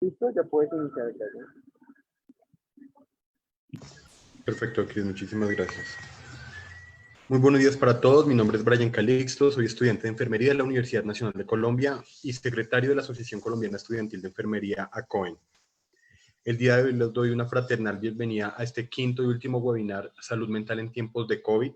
Listo, ya puedes iniciar, gracias. Perfecto, Cris, muchísimas gracias. Muy buenos días para todos. Mi nombre es Brian Calixto, soy estudiante de enfermería de la Universidad Nacional de Colombia y secretario de la Asociación Colombiana Estudiantil de Enfermería, ACOEN. El día de hoy les doy una fraternal bienvenida a este quinto y último webinar Salud Mental en tiempos de COVID.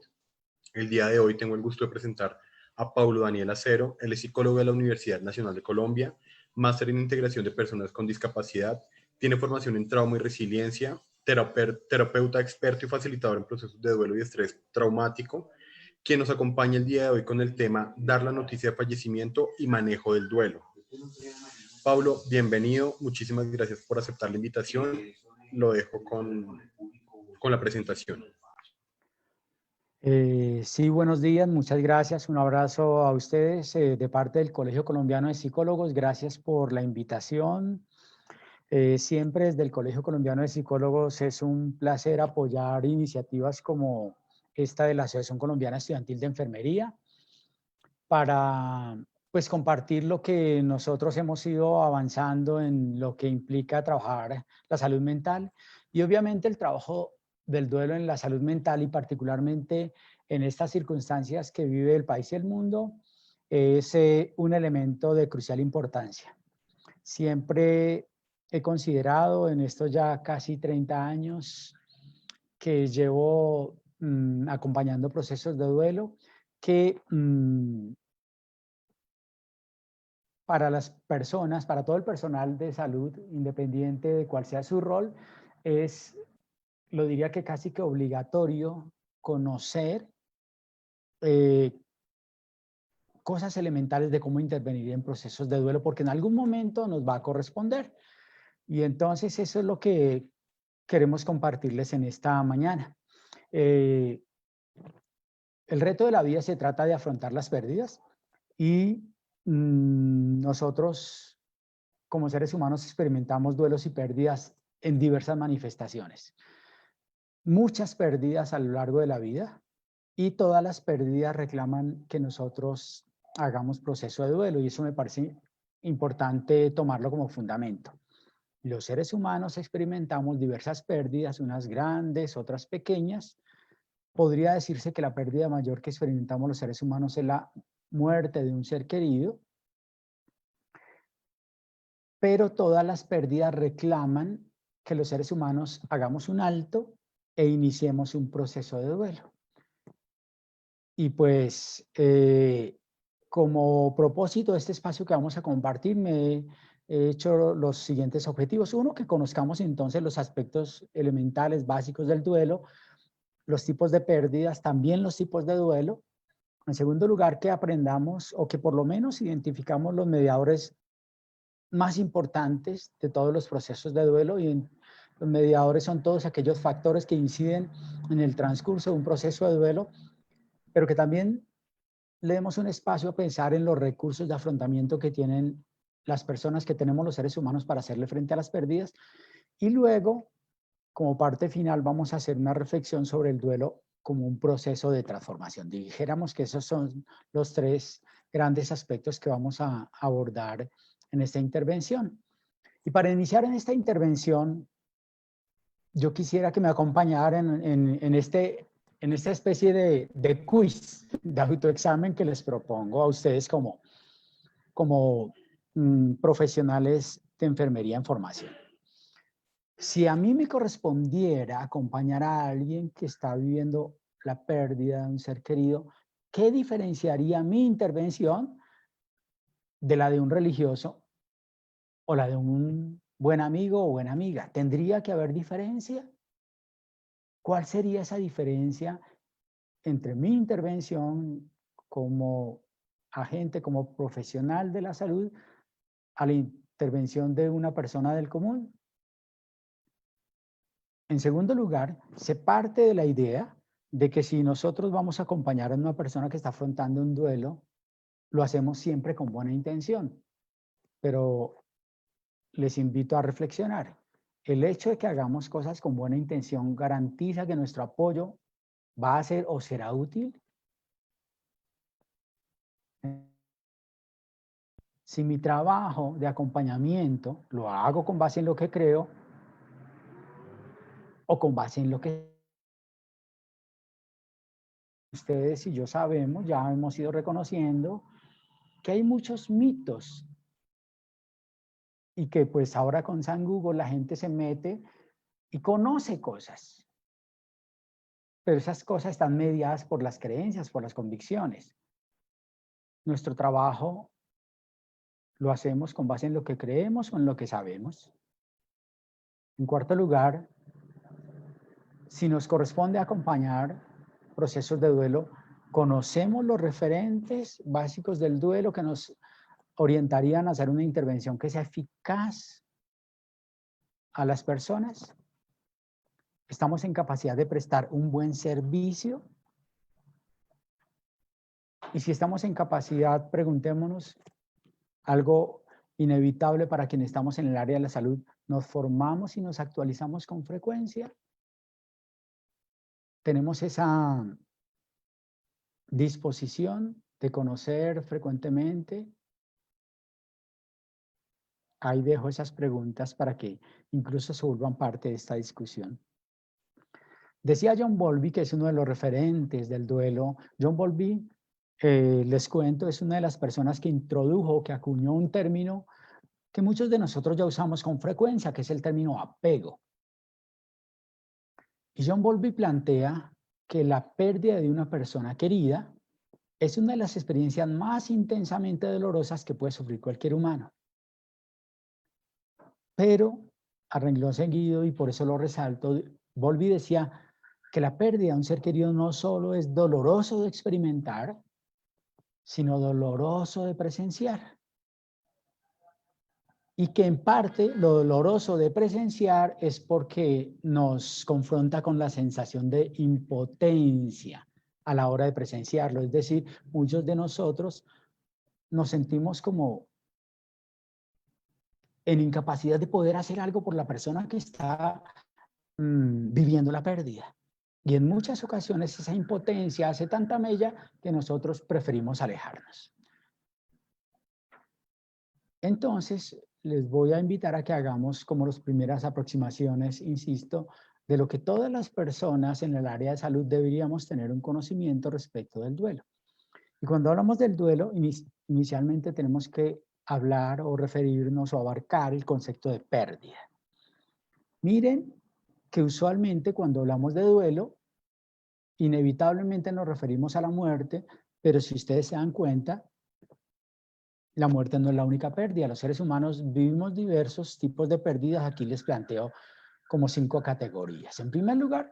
El día de hoy tengo el gusto de presentar a Paulo Daniel Acero. Él es psicólogo de la Universidad Nacional de Colombia, máster en integración de personas con discapacidad, tiene formación en trauma y resiliencia, terapeuta experto y facilitador en procesos de duelo y estrés traumático, quien nos acompaña el día de hoy con el tema dar la noticia de fallecimiento y manejo del duelo. Paulo, bienvenido, muchísimas gracias por aceptar la invitación. Lo dejo con la presentación. Sí, buenos días, muchas gracias. Un abrazo a ustedes de parte del Colegio Colombiano de Psicólogos. Gracias por la invitación. Siempre desde el Colegio Colombiano de Psicólogos es un placer apoyar iniciativas como esta de la Asociación Colombiana Estudiantil de Enfermería para pues compartir lo que nosotros hemos ido avanzando en lo que implica trabajar la salud mental y obviamente el trabajo del duelo en la salud mental y particularmente en estas circunstancias que vive el país y el mundo es un elemento de crucial importancia. Siempre he considerado en estos ya casi 30 años que llevo acompañando procesos de duelo que para las personas, para todo el personal de salud, independiente de cuál sea su rol, es, lo diría que casi que obligatorio conocer cosas elementales de cómo intervenir en procesos de duelo, porque en algún momento nos va a corresponder. Y entonces eso es lo que queremos compartirles en esta mañana. El reto de la vida se trata de afrontar las pérdidas y nosotros como seres humanos experimentamos duelos y pérdidas en diversas manifestaciones. Muchas pérdidas a lo largo de la vida y todas las pérdidas reclaman que nosotros hagamos proceso de duelo y eso me parece importante tomarlo como fundamento. Los seres humanos experimentamos diversas pérdidas, unas grandes, otras pequeñas. Podría decirse que la pérdida mayor que experimentamos los seres humanos es la muerte de un ser querido, pero todas las pérdidas reclaman que los seres humanos hagamos un alto e iniciemos un proceso de duelo. Y pues, como propósito de este espacio que vamos a compartir, me he hecho los siguientes objetivos. Uno, que conozcamos entonces los aspectos elementales, básicos del duelo, los tipos de pérdidas, también los tipos de duelo. En segundo lugar, que aprendamos o que por lo menos identificamos los mediadores más importantes de todos los procesos de duelo y los mediadores son todos aquellos factores que inciden en el transcurso de un proceso de duelo, pero que también le demos un espacio a pensar en los recursos de afrontamiento que tienen las personas que tenemos los seres humanos para hacerle frente a las pérdidas. Y luego, como parte final, vamos a hacer una reflexión sobre el duelo como un proceso de transformación. Dijéramos que esos son los tres grandes aspectos que vamos a abordar en esta intervención. Y para iniciar en esta intervención, yo quisiera que me acompañaran en esta especie de quiz, de autoexamen que les propongo a ustedes como profesionales de enfermería en formación. Si a mí me correspondiera acompañar a alguien que está viviendo la pérdida de un ser querido, ¿qué diferenciaría mi intervención de la de un religioso o la de un buen amigo o buena amiga? ¿Tendría que haber diferencia? ¿Cuál sería esa diferencia entre mi intervención como agente, como profesional de la salud, a la intervención de una persona del común? En segundo lugar, se parte de la idea de que si nosotros vamos a acompañar a una persona que está afrontando un duelo, lo hacemos siempre con buena intención. Pero les invito a reflexionar. El hecho de que hagamos cosas con buena intención garantiza que nuestro apoyo va a ser o será útil. Si mi trabajo de acompañamiento lo hago con base en lo que creo o con base en lo que ustedes y yo sabemos, ya hemos ido reconociendo que hay muchos mitos y que pues ahora con San Google la gente se mete y conoce cosas. Pero esas cosas están mediadas por las creencias, por las convicciones. Nuestro trabajo lo hacemos con base en lo que creemos o en lo que sabemos. En cuarto lugar, si nos corresponde acompañar procesos de duelo, conocemos los referentes básicos del duelo que nos orientarían a hacer una intervención que sea eficaz a las personas. ¿Estamos en capacidad de prestar un buen servicio? Y si estamos en capacidad, preguntémonos algo inevitable para quienes estamos en el área de la salud. ¿Nos formamos y nos actualizamos con frecuencia? ¿Tenemos esa disposición de conocer frecuentemente? Ahí dejo esas preguntas para que incluso se vuelvan parte de esta discusión. Decía John Bowlby, que es uno de los referentes del duelo. John Bowlby, les cuento, es una de las personas que introdujo, que acuñó un término que muchos de nosotros ya usamos con frecuencia, que es el término apego. Y John Bowlby plantea que la pérdida de una persona querida es una de las experiencias más intensamente dolorosas que puede sufrir cualquier humano. Pero, a renglón seguido, y por eso lo resalto, Bowlby decía que la pérdida de un ser querido no solo es doloroso de experimentar, sino doloroso de presenciar. Y que en parte lo doloroso de presenciar es porque nos confronta con la sensación de impotencia a la hora de presenciarlo. Es decir, muchos de nosotros nos sentimos como en incapacidad de poder hacer algo por la persona que está viviendo la pérdida. Y en muchas ocasiones esa impotencia hace tanta mella que nosotros preferimos alejarnos. Entonces, les voy a invitar a que hagamos como las primeras aproximaciones, insisto, de lo que todas las personas en el área de salud deberíamos tener un conocimiento respecto del duelo. Y cuando hablamos del duelo, inicialmente tenemos que hablar o referirnos o abarcar el concepto de pérdida. Miren que usualmente cuando hablamos de duelo, inevitablemente nos referimos a la muerte, pero si ustedes se dan cuenta, la muerte no es la única pérdida. Los seres humanos vivimos diversos tipos de pérdidas. Aquí les planteo como 5 categorías. En primer lugar,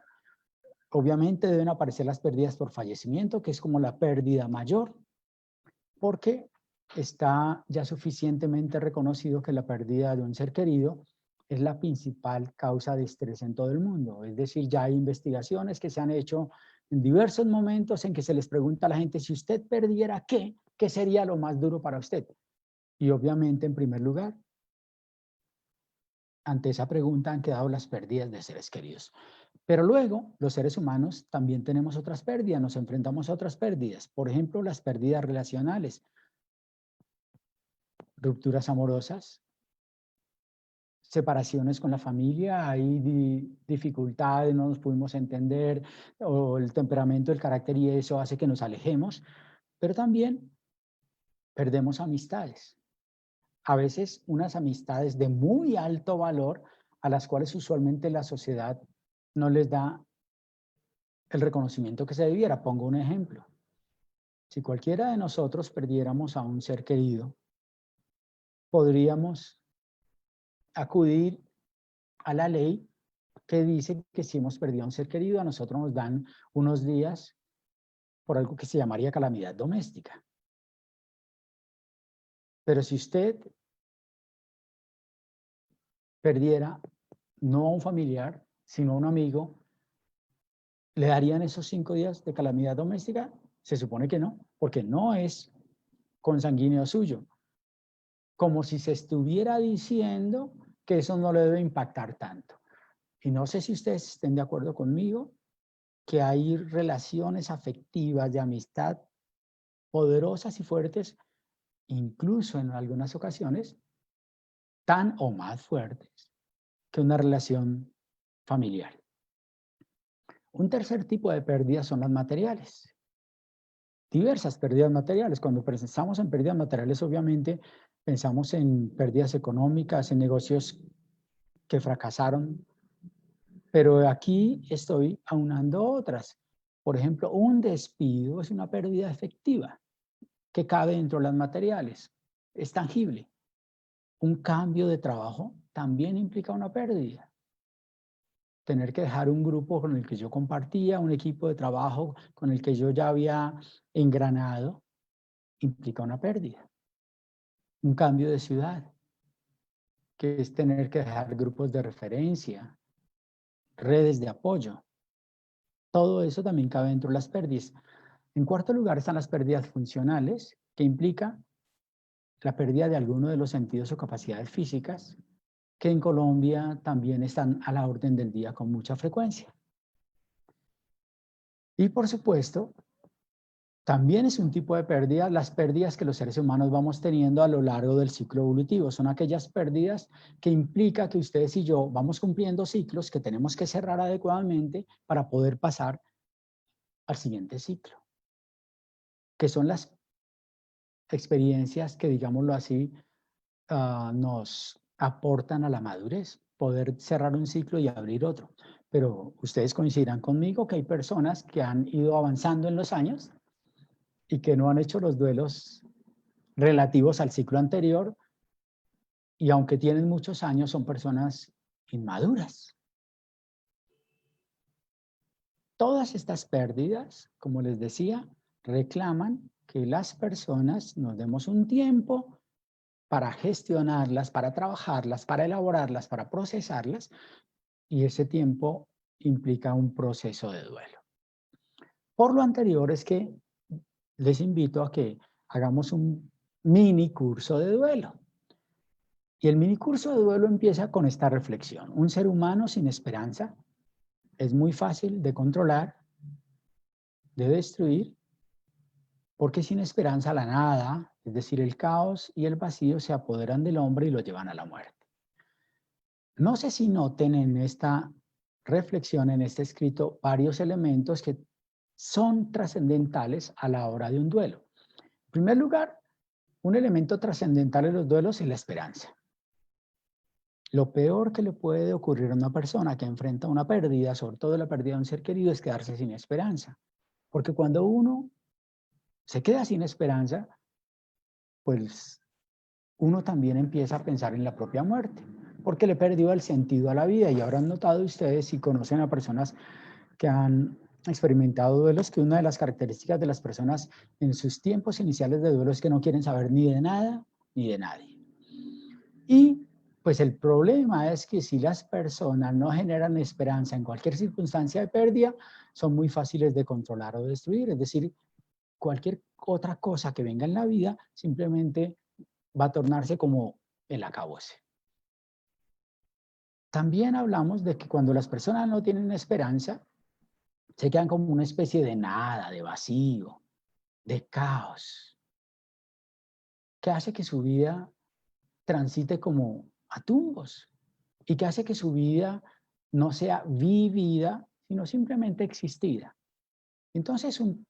obviamente deben aparecer las pérdidas por fallecimiento, que es como la pérdida mayor, porque está ya suficientemente reconocido que la pérdida de un ser querido es la principal causa de estrés en todo el mundo. Es decir, ya hay investigaciones que se han hecho en diversos momentos en que se les pregunta a la gente, si usted perdiera ¿qué? ¿Qué sería lo más duro para usted? Y obviamente, en primer lugar, ante esa pregunta han quedado las pérdidas de seres queridos. Pero luego, los seres humanos también tenemos otras pérdidas, nos enfrentamos a otras pérdidas. Por ejemplo, las pérdidas relacionales, rupturas amorosas, separaciones con la familia, hay dificultades, no nos pudimos entender, o el temperamento, el carácter, y eso hace que nos alejemos. Pero también perdemos amistades. A veces unas amistades de muy alto valor a las cuales usualmente la sociedad no les da el reconocimiento que se debiera. Pongo un ejemplo. Si cualquiera de nosotros perdiéramos a un ser querido, podríamos acudir a la ley que dice que si hemos perdido a un ser querido, a nosotros nos dan unos días por algo que se llamaría calamidad doméstica. Pero si usted perdiera no a un familiar, sino a un amigo, ¿le darían esos 5 días de calamidad doméstica? Se supone que no, porque no es consanguíneo suyo. Como si se estuviera diciendo que eso no le debe impactar tanto. Y no sé si ustedes estén de acuerdo conmigo, que hay relaciones afectivas de amistad poderosas y fuertes, incluso en algunas ocasiones, tan o más fuertes que una relación familiar. Un tercer tipo de pérdidas son las materiales. Diversas pérdidas materiales. Cuando pensamos en pérdidas materiales, obviamente pensamos en pérdidas económicas, en negocios que fracasaron, pero aquí estoy aunando otras. Por ejemplo, un despido es una pérdida efectiva que cabe dentro de las materiales, es tangible. Un cambio de trabajo también implica una pérdida. Tener que dejar un grupo con el que yo compartía, un equipo de trabajo con el que yo ya había engranado, implica una pérdida. Un cambio de ciudad, que es tener que dejar grupos de referencia, redes de apoyo. Todo eso también cabe dentro de las pérdidas. En cuarto lugar están las pérdidas funcionales, que implica la pérdida de alguno de los sentidos o capacidades físicas, que en Colombia también están a la orden del día con mucha frecuencia. Y por supuesto, también es un tipo de pérdida, las pérdidas que los seres humanos vamos teniendo a lo largo del ciclo evolutivo. Son aquellas pérdidas que implica que ustedes y yo vamos cumpliendo ciclos que tenemos que cerrar adecuadamente para poder pasar al siguiente ciclo, que son las experiencias que, digámoslo así, nos aportan a la madurez, poder cerrar un ciclo y abrir otro. Pero ustedes coincidirán conmigo que hay personas que han ido avanzando en los años y que no han hecho los duelos relativos al ciclo anterior, y aunque tienen muchos años, son personas inmaduras. Todas estas pérdidas, como les decía, reclaman que las personas nos demos un tiempo para gestionarlas, para trabajarlas, para elaborarlas, para procesarlas, y ese tiempo implica un proceso de duelo. Por lo anterior es que les invito a que hagamos un mini curso de duelo. Y el mini curso de duelo empieza con esta reflexión. Un ser humano sin esperanza es muy fácil de controlar, de destruir, porque sin esperanza la nada, es decir, el caos y el vacío se apoderan del hombre y lo llevan a la muerte. No sé si noten en esta reflexión, en este escrito, varios elementos que son trascendentales a la hora de un duelo. En primer lugar, un elemento trascendental en los duelos es la esperanza. Lo peor que le puede ocurrir a una persona que enfrenta una pérdida, sobre todo la pérdida de un ser querido, es quedarse sin esperanza. Porque cuando uno se queda sin esperanza, pues uno también empieza a pensar en la propia muerte, porque le perdió el sentido a la vida. Y habrán notado ustedes, si conocen a personas que han experimentado duelos, que una de las características de las personas en sus tiempos iniciales de duelo es que no quieren saber ni de nada ni de nadie. Y pues el problema es que si las personas no generan esperanza en cualquier circunstancia de pérdida, son muy fáciles de controlar o destruir. Es decir, cualquier otra cosa que venga en la vida simplemente va a tornarse como el acabose. También hablamos de que cuando las personas no tienen esperanza, se quedan como una especie de nada, de vacío, de caos, que hace que su vida transite como a tumbos y que hace que su vida no sea vivida, sino simplemente existida. Entonces, un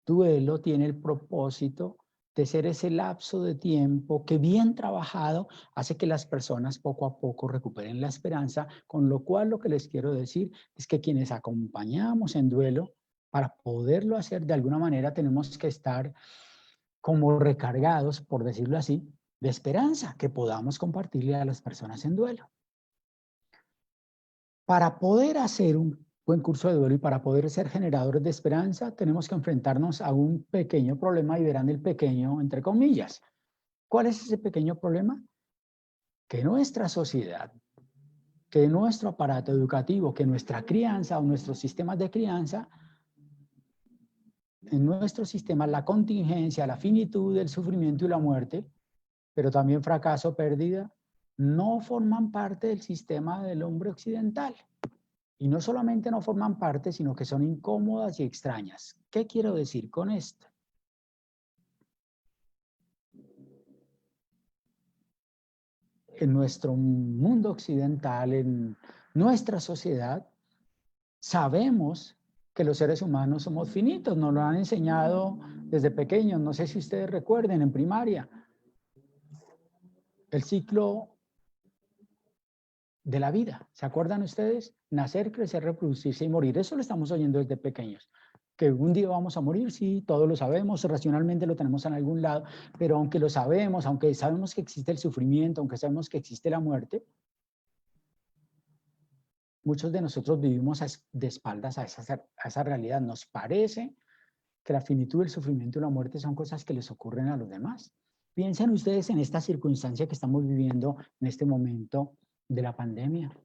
duelo tiene el propósito de ser ese lapso de tiempo que, bien trabajado, hace que las personas poco a poco recuperen la esperanza, con lo cual lo que les quiero decir es que quienes acompañamos en duelo, para poderlo hacer de alguna manera tenemos que estar como recargados, por decirlo así, de esperanza que podamos compartirle a las personas en duelo. Para poder hacer un buen curso de duelo y para poder ser generadores de esperanza, tenemos que enfrentarnos a un pequeño problema, y verán el pequeño entre comillas. ¿Cuál es ese pequeño problema? Que nuestra sociedad, que nuestro aparato educativo, que nuestra crianza o nuestros sistemas de crianza, en nuestro sistema la contingencia, la finitud, el sufrimiento y la muerte, pero también fracaso, pérdida, no forman parte del sistema del hombre occidental. Y no solamente no forman parte, sino que son incómodas y extrañas. ¿Qué quiero decir con esto? en nuestro mundo occidental, en nuestra sociedad, sabemos que los seres humanos somos finitos, nos lo han enseñado desde pequeños. No sé si ustedes recuerden en primaria, el ciclo de la vida. ¿Se acuerdan ustedes? Nacer, crecer, reproducirse y morir. Eso lo estamos oyendo desde pequeños. Que un día vamos a morir, sí, todos lo sabemos, racionalmente lo tenemos en algún lado, pero aunque lo sabemos, aunque sabemos que existe el sufrimiento, aunque sabemos que existe la muerte, muchos de nosotros vivimos de espaldas a esa realidad. Nos parece que la finitud, el sufrimiento y la muerte son cosas que les ocurren a los demás. Piensen ustedes en esta circunstancia que estamos viviendo en este momento de la pandemia.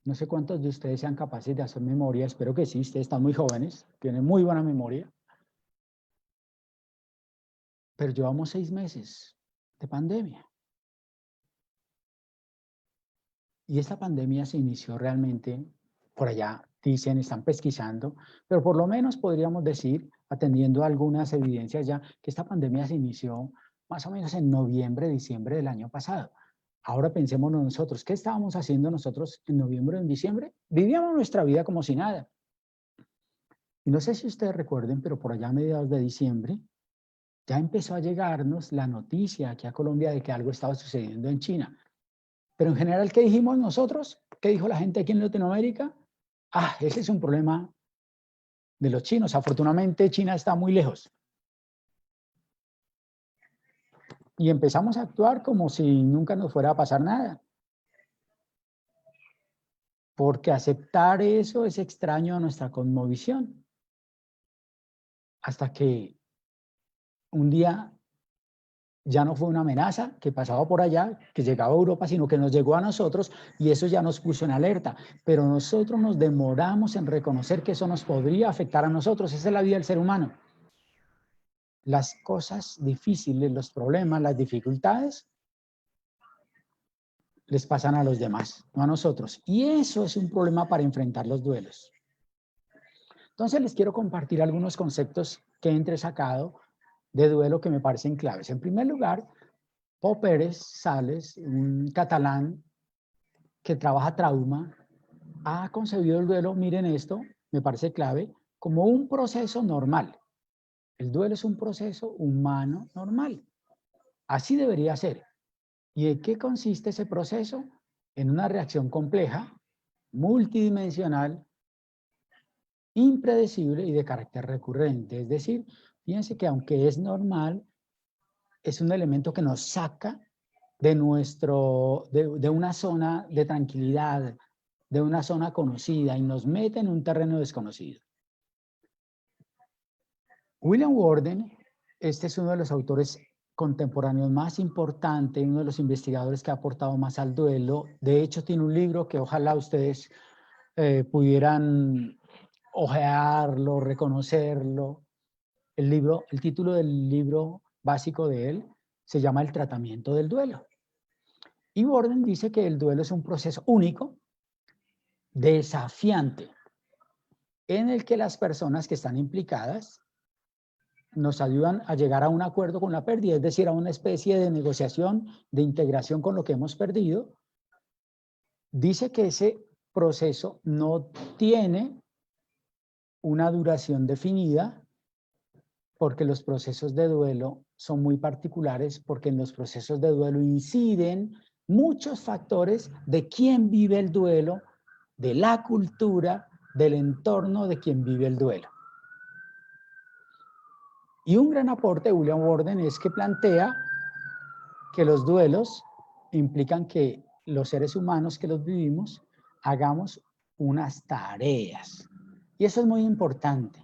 No sé cuántos de ustedes sean capaces de hacer memoria, espero que sí, ustedes están muy jóvenes, tienen muy buena memoria. Pero llevamos 6 meses de pandemia. Y esta pandemia se inició realmente, por allá dicen, están pesquisando, pero por lo menos podríamos decir, atendiendo a algunas evidencias ya, que esta pandemia se inició más o menos en noviembre, diciembre del año pasado. Ahora pensemos nosotros, ¿qué estábamos haciendo nosotros en noviembre o en diciembre? Vivíamos nuestra vida como si nada. Y no sé si ustedes recuerden, pero por allá a mediados de diciembre ya empezó a llegarnos la noticia aquí a Colombia de que algo estaba sucediendo en China. Pero en general, ¿qué dijimos nosotros? ¿Qué dijo la gente aquí en Latinoamérica? Ah, ese es un problema de los chinos. Afortunadamente, China está muy lejos. Y empezamos a actuar como si nunca nos fuera a pasar nada. Porque aceptar eso es extraño a nuestra cosmovisión. Hasta que un día ya no fue una amenaza que pasaba por allá, que llegaba a Europa, sino que nos llegó a nosotros y eso ya nos puso en alerta. Pero nosotros nos demoramos en reconocer que eso nos podría afectar a nosotros. Esa es la vida del ser humano. Las cosas difíciles, los problemas, las dificultades, les pasan a los demás, no a nosotros. Y eso es un problema para enfrentar los duelos. Entonces les quiero compartir algunos conceptos que he entresacado de duelo que me parecen claves. En primer lugar, Pau Pérez Sales, un catalán que trabaja trauma, ha concebido el duelo, miren esto, me parece clave, como un proceso normal. El duelo es un proceso humano normal. Así debería ser. ¿Y de qué consiste ese proceso? En una reacción compleja, multidimensional, impredecible y de carácter recurrente. Es decir, fíjense que aunque es normal, es un elemento que nos saca de una zona de tranquilidad, de una zona conocida y nos mete en un terreno desconocido. William Worden, este es uno de los autores contemporáneos más importantes, uno de los investigadores que ha aportado más al duelo. De hecho, tiene un libro que ojalá ustedes pudieran ojearlo, reconocerlo. El título del libro básico de él se llama El tratamiento del duelo. Y Worden dice que el duelo es un proceso único, desafiante, en el que las personas que están implicadas nos ayudan a llegar a un acuerdo con la pérdida, es decir, a una especie de negociación, de integración con lo que hemos perdido. Dice que ese proceso no tiene una duración definida, porque los procesos de duelo son muy particulares, porque en los procesos de duelo inciden muchos factores de quién vive el duelo, de la cultura, del entorno de quien vive el duelo. Y un gran aporte de William Worden es que plantea que los duelos implican que los seres humanos que los vivimos hagamos unas tareas. Y eso es muy importante.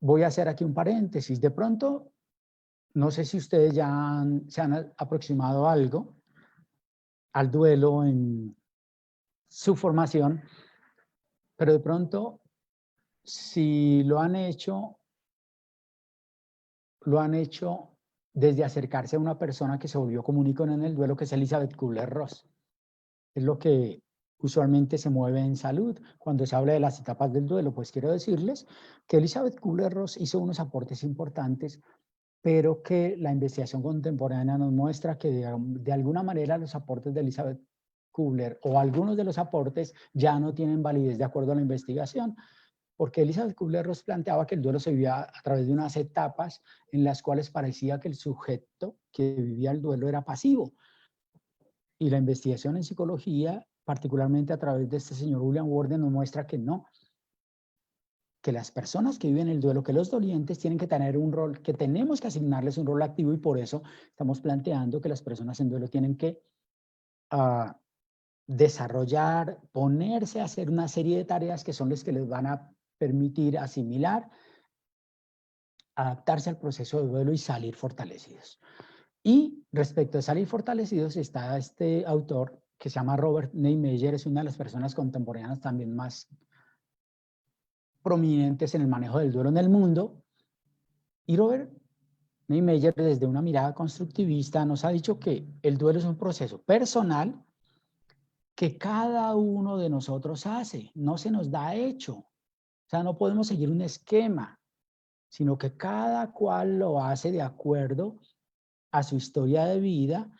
Voy a hacer aquí un paréntesis. De pronto, no sé si ustedes ya se han aproximado algo al duelo en su formación, pero de pronto, si lo han hecho desde acercarse a una persona que se volvió como un icono en el duelo, que es Elizabeth Kubler-Ross. Es lo que usualmente se mueve en salud cuando se habla de las etapas del duelo. Pues quiero decirles que Elizabeth Kubler-Ross hizo unos aportes importantes, pero que la investigación contemporánea nos muestra que de alguna manera los aportes de Elizabeth Kubler o algunos de los aportes ya no tienen validez de acuerdo a la investigación, porque Elizabeth Kubler-Ross planteaba que el duelo se vivía a través de unas etapas en las cuales parecía que el sujeto que vivía el duelo era pasivo. Y la investigación en psicología, particularmente a través de este señor William Worden, nos muestra que no, que las personas que viven el duelo, que los dolientes tienen que tener un rol, que tenemos que asignarles un rol activo, y por eso estamos planteando que las personas en duelo tienen que desarrollar, ponerse a hacer una serie de tareas que son las que les van a permitir asimilar, adaptarse al proceso de duelo y salir fortalecidos. Y respecto a salir fortalecidos está este autor que se llama Robert Neymeyer, es una de las personas contemporáneas también más prominentes en el manejo del duelo en el mundo. Y Robert Neymeyer, desde una mirada constructivista, nos ha dicho que el duelo es un proceso personal que cada uno de nosotros hace, no se nos da hecho. O sea, no podemos seguir un esquema, sino que cada cual lo hace de acuerdo a su historia de vida,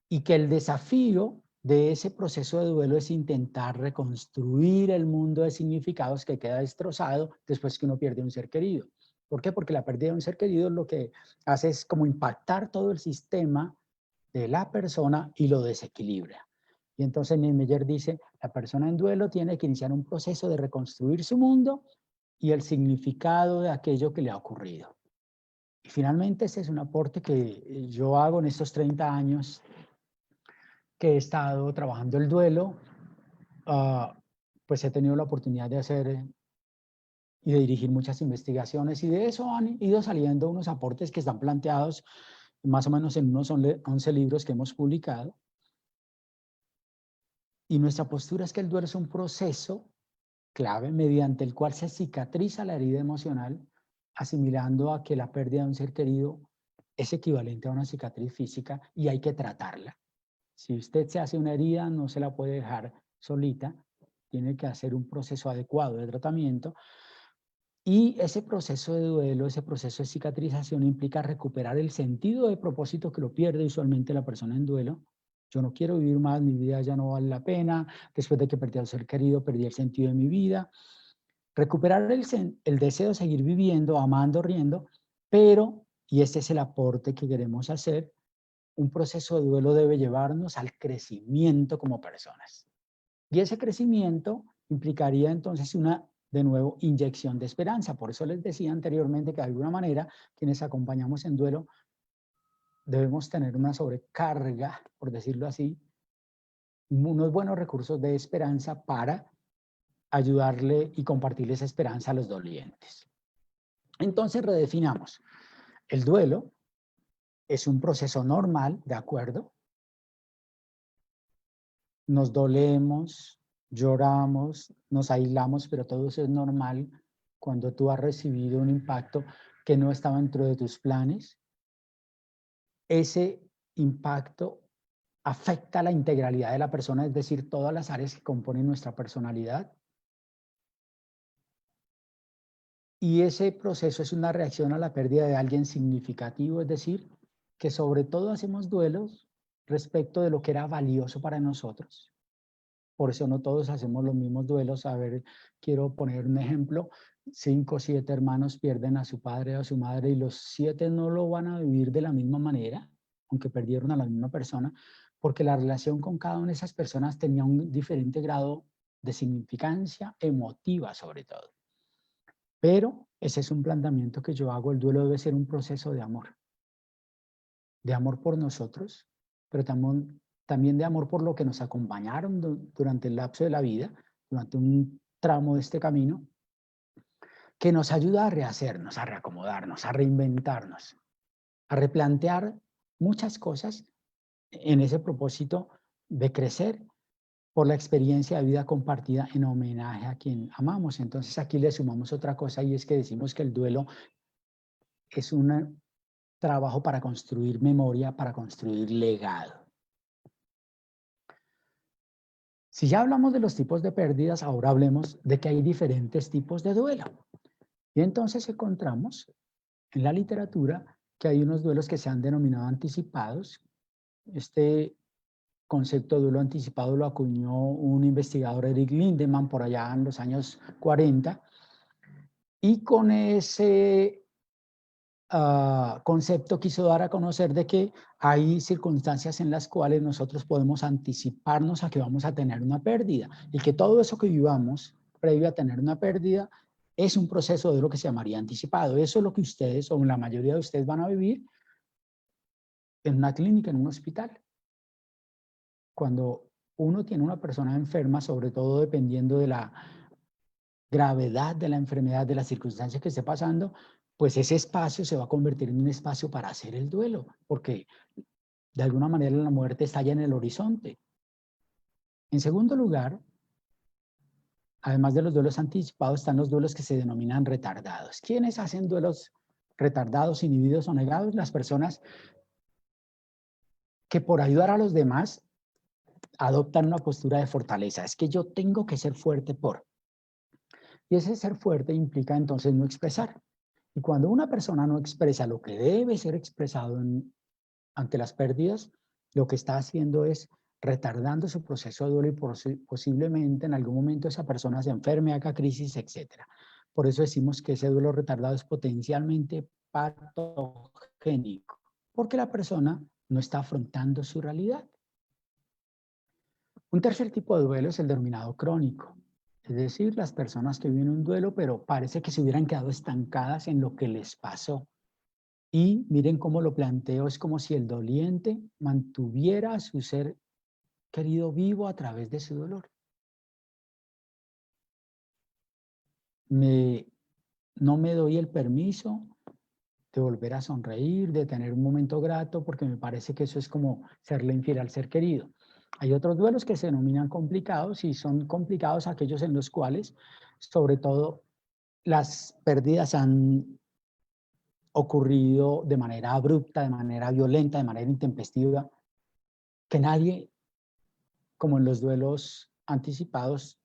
y que el desafío de ese proceso de duelo es intentar reconstruir el mundo de significados que queda destrozado después que uno pierde un ser querido. ¿Por qué? Porque la pérdida de un ser querido lo que hace es como impactar todo el sistema de la persona y lo desequilibra. Y entonces Niemeyer dice, la persona en duelo tiene que iniciar un proceso de reconstruir su mundo y el significado de aquello que le ha ocurrido. Y finalmente ese es un aporte que yo hago en estos 30 años que he estado trabajando el duelo. Pues he tenido la oportunidad de hacer y de dirigir muchas investigaciones, y de eso han ido saliendo unos aportes que están planteados más o menos en unos 11 libros que hemos publicado. Y nuestra postura es que el duelo es un proceso clave mediante el cual se cicatriza la herida emocional, asimilando a que la pérdida de un ser querido es equivalente a una cicatriz física y hay que tratarla. Si usted se hace una herida, no se la puede dejar solita, tiene que hacer un proceso adecuado de tratamiento. Y ese proceso de duelo, ese proceso de cicatrización implica recuperar el sentido de propósito que lo pierde usualmente la persona en duelo. Yo no quiero vivir más, mi vida ya no vale la pena, después de que perdí al ser querido, perdí el sentido de mi vida. Recuperar el deseo de seguir viviendo, amando, riendo, pero, y este es el aporte que queremos hacer, un proceso de duelo debe llevarnos al crecimiento como personas. Y ese crecimiento implicaría entonces una, de nuevo, inyección de esperanza. Por eso les decía anteriormente que de alguna manera quienes acompañamos en duelo debemos tener una sobrecarga, por decirlo así, unos buenos recursos de esperanza para ayudarle y compartirle esa esperanza a los dolientes. Entonces redefinamos. El duelo es un proceso normal, ¿de acuerdo? Nos dolemos, lloramos, nos aislamos, pero todo eso es normal cuando tú has recibido un impacto que no estaba dentro de tus planes. Ese impacto afecta la integralidad de la persona, es decir, todas las áreas que componen nuestra personalidad. Y ese proceso es una reacción a la pérdida de alguien significativo, es decir, que sobre todo hacemos duelos respecto de lo que era valioso para nosotros. Por eso no todos hacemos los mismos duelos. A ver, quiero poner un ejemplo. 5 o 7 hermanos pierden a su padre o a su madre y los 7 no lo van a vivir de la misma manera, aunque perdieron a la misma persona, porque la relación con cada una de esas personas tenía un diferente grado de significancia emotiva sobre todo. Pero ese es un planteamiento que yo hago. El duelo debe ser un proceso de amor por nosotros, pero también de amor por lo que nos acompañaron durante el lapso de la vida, durante un tramo de este camino, que nos ayuda a rehacernos, a reacomodarnos, a reinventarnos, a replantear muchas cosas en ese propósito de crecer por la experiencia de vida compartida en homenaje a quien amamos. Entonces aquí le sumamos otra cosa, y es que decimos que el duelo es un trabajo para construir memoria, para construir legado. Si ya hablamos de los tipos de pérdidas, ahora hablemos de que hay diferentes tipos de duelo. Y entonces encontramos en la literatura que hay unos duelos que se han denominado anticipados. Este concepto de duelo anticipado lo acuñó un investigador, Eric Lindemann, por allá en los años 40, y con ese concepto quiso dar a conocer de que hay circunstancias en las cuales nosotros podemos anticiparnos a que vamos a tener una pérdida, y que todo eso que vivamos previo a tener una pérdida es un proceso de lo que se llamaría anticipado. Eso es lo que ustedes, o la mayoría de ustedes, van a vivir en una clínica, en un hospital. Cuando uno tiene una persona enferma, sobre todo dependiendo de la gravedad de la enfermedad, de las circunstancias que esté pasando, pues ese espacio se va a convertir en un espacio para hacer el duelo, porque de alguna manera la muerte está ya en el horizonte. En segundo lugar, además de los duelos anticipados, están los duelos que se denominan retardados. ¿Quiénes hacen duelos retardados, inhibidos o negados? Las personas que por ayudar a los demás adoptan una postura de fortaleza. Es que yo tengo que ser fuerte por. Y ese ser fuerte implica entonces no expresar. Y cuando una persona no expresa lo que debe ser expresado ante las pérdidas, lo que está haciendo es retardando su proceso de duelo y posiblemente en algún momento esa persona se enferme, haga crisis, etc. Por eso decimos que ese duelo retardado es potencialmente patogénico, porque la persona no está afrontando su realidad. Un tercer tipo de duelo es el denominado crónico. Es decir, las personas que viven un duelo, pero parece que se hubieran quedado estancadas en lo que les pasó. Y miren cómo lo planteo, es como si el doliente mantuviera a su ser querido vivo a través de su dolor. No me doy el permiso de volver a sonreír, de tener un momento grato, porque me parece que eso es como serle infiel al ser querido. Hay otros duelos que se denominan complicados, y son complicados aquellos en los cuales, sobre todo, las pérdidas han ocurrido de manera abrupta, de manera violenta, de manera intempestiva, que nadie, como en los duelos anticipados,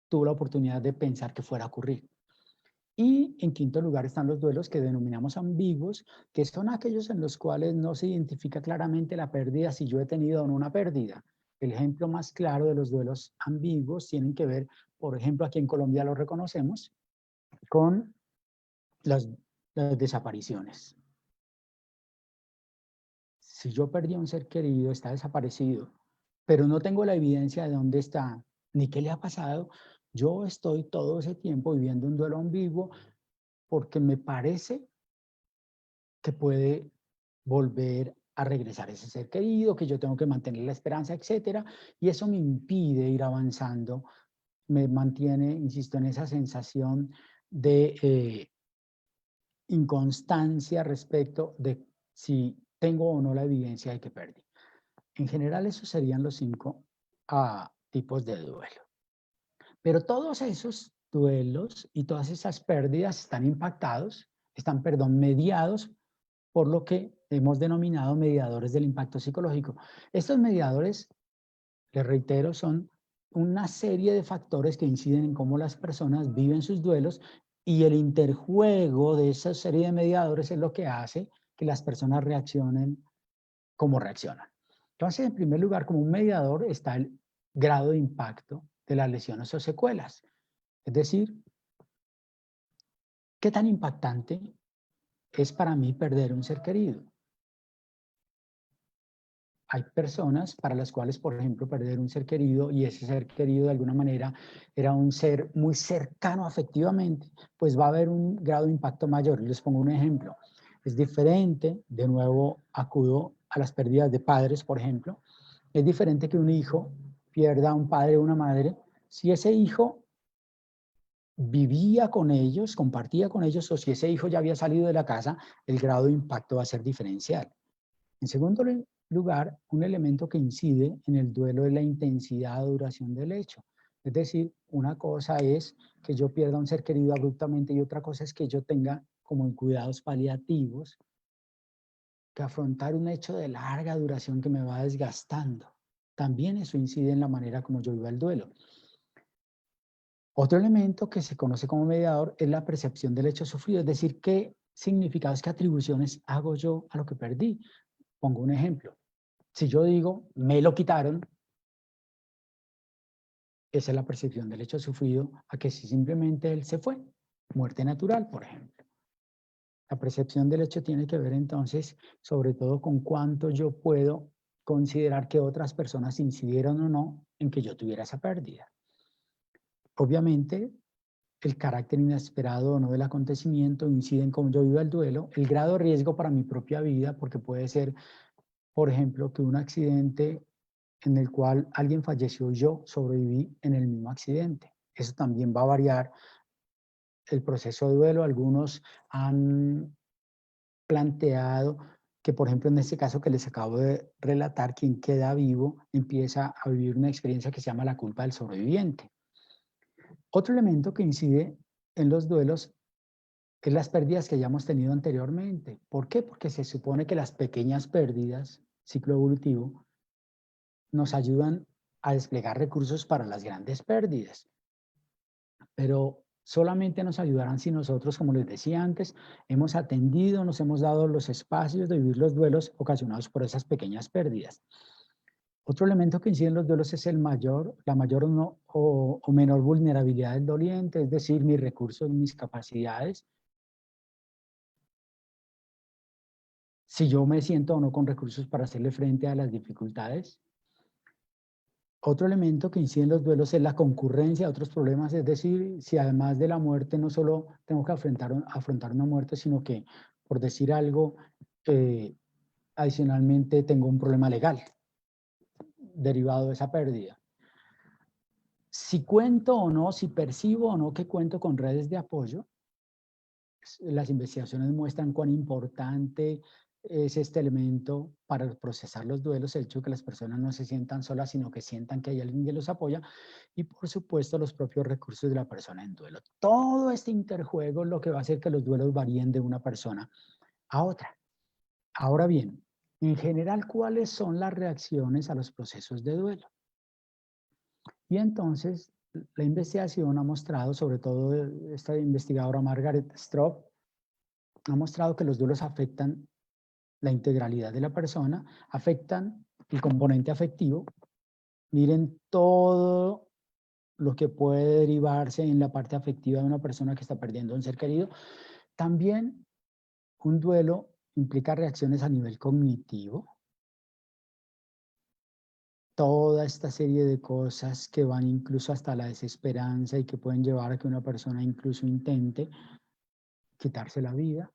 tuvo la oportunidad de pensar que fuera a ocurrir. Y en quinto lugar están los duelos que denominamos ambiguos, que son aquellos en los cuales no se identifica claramente la pérdida, si yo he tenido o no una pérdida. El ejemplo más claro de los duelos ambiguos tienen que ver, por ejemplo, aquí en Colombia lo reconocemos, con las desapariciones. Si yo perdí a un ser querido, está desaparecido, pero no tengo la evidencia de dónde está, ni qué le ha pasado, yo estoy todo ese tiempo viviendo un duelo ambiguo, porque me parece que puede volver a regresar ese ser querido, que yo tengo que mantener la esperanza, etcétera, y eso me impide ir avanzando, me mantiene, insisto, en esa sensación de inconstancia respecto de si tengo o no la evidencia de que perdí. En general, esos serían los 5 tipos de duelo. Pero todos esos duelos y todas esas pérdidas están impactados, mediados por lo que hemos denominado mediadores del impacto psicológico. Estos mediadores, les reitero, son una serie de factores que inciden en cómo las personas viven sus duelos, y el interjuego de esa serie de mediadores es lo que hace que las personas reaccionen como reaccionan. Entonces, en primer lugar, como un mediador está el grado de impacto de las lesiones o secuelas. Es decir, ¿qué tan impactante es para mí perder un ser querido? Hay personas para las cuales, por ejemplo, perder un ser querido, y ese ser querido de alguna manera era un ser muy cercano afectivamente, pues va a haber un grado de impacto mayor. Les pongo un ejemplo. Es diferente, de nuevo acudo a las pérdidas de padres, por ejemplo. Es diferente que un hijo pierda a un padre o una madre si ese hijo vivía con ellos, compartía con ellos, o si ese hijo ya había salido de la casa, el grado de impacto va a ser diferencial. En segundo lugar, un elemento que incide en el duelo es la intensidad o duración del hecho. Es decir, una cosa es que yo pierda a un ser querido abruptamente, y otra cosa es que yo tenga, como en cuidados paliativos, que afrontar un hecho de larga duración que me va desgastando. También eso incide en la manera como yo vivo el duelo. Otro elemento que se conoce como mediador es la percepción del hecho sufrido, es decir, qué significados, qué atribuciones hago yo a lo que perdí. Pongo un ejemplo. Si yo digo, me lo quitaron, esa es la percepción del hecho sufrido, a que si simplemente él se fue, muerte natural, por ejemplo. La percepción del hecho tiene que ver entonces, sobre todo, con cuánto yo puedo considerar que otras personas incidieron o no en que yo tuviera esa pérdida. Obviamente, el carácter inesperado o no del acontecimiento incide en cómo yo vivo el duelo, el grado de riesgo para mi propia vida, porque puede ser, por ejemplo, que un accidente en el cual alguien falleció, yo sobreviví en el mismo accidente. Eso también va a variar el proceso de duelo. Algunos han planteado que, por ejemplo, en este caso que les acabo de relatar, quien queda vivo empieza a vivir una experiencia que se llama la culpa del sobreviviente. Otro elemento que incide en los duelos es las pérdidas que ya hemos tenido anteriormente. ¿Por qué? Porque se supone que las pequeñas pérdidas, ciclo evolutivo, nos ayudan a desplegar recursos para las grandes pérdidas. Pero solamente nos ayudarán si nosotros, como les decía antes, hemos atendido, nos hemos dado los espacios de vivir los duelos ocasionados por esas pequeñas pérdidas. Otro elemento que incide en los duelos es la mayor o menor vulnerabilidad del doliente, es decir, mis recursos, mis capacidades. Si yo me siento o no con recursos para hacerle frente a las dificultades. Otro elemento que incide en los duelos es la concurrencia de otros problemas, es decir, si además de la muerte no solo tengo que afrontar una muerte, sino que, por decir algo, adicionalmente tengo un problema legal derivado de esa pérdida. Si cuento o no, si percibo o no que cuento con redes de apoyo, las investigaciones muestran cuán importante es este elemento para procesar los duelos, el hecho de que las personas no se sientan solas, sino que sientan que hay alguien que los apoya, y por supuesto los propios recursos de la persona en duelo. Todo este interjuego es lo que va a hacer que los duelos varíen de una persona a otra. Ahora bien, en general, ¿cuáles son las reacciones a los procesos de duelo? Y entonces, la investigación ha mostrado, sobre todo esta investigadora Margaret Stroop, ha mostrado que los duelos afectan la integralidad de la persona, afectan el componente afectivo. Miren todo lo que puede derivarse en la parte afectiva de una persona que está perdiendo a un ser querido. También un duelo implica reacciones a nivel cognitivo. Toda esta serie de cosas que van incluso hasta la desesperanza y que pueden llevar a que una persona incluso intente quitarse la vida.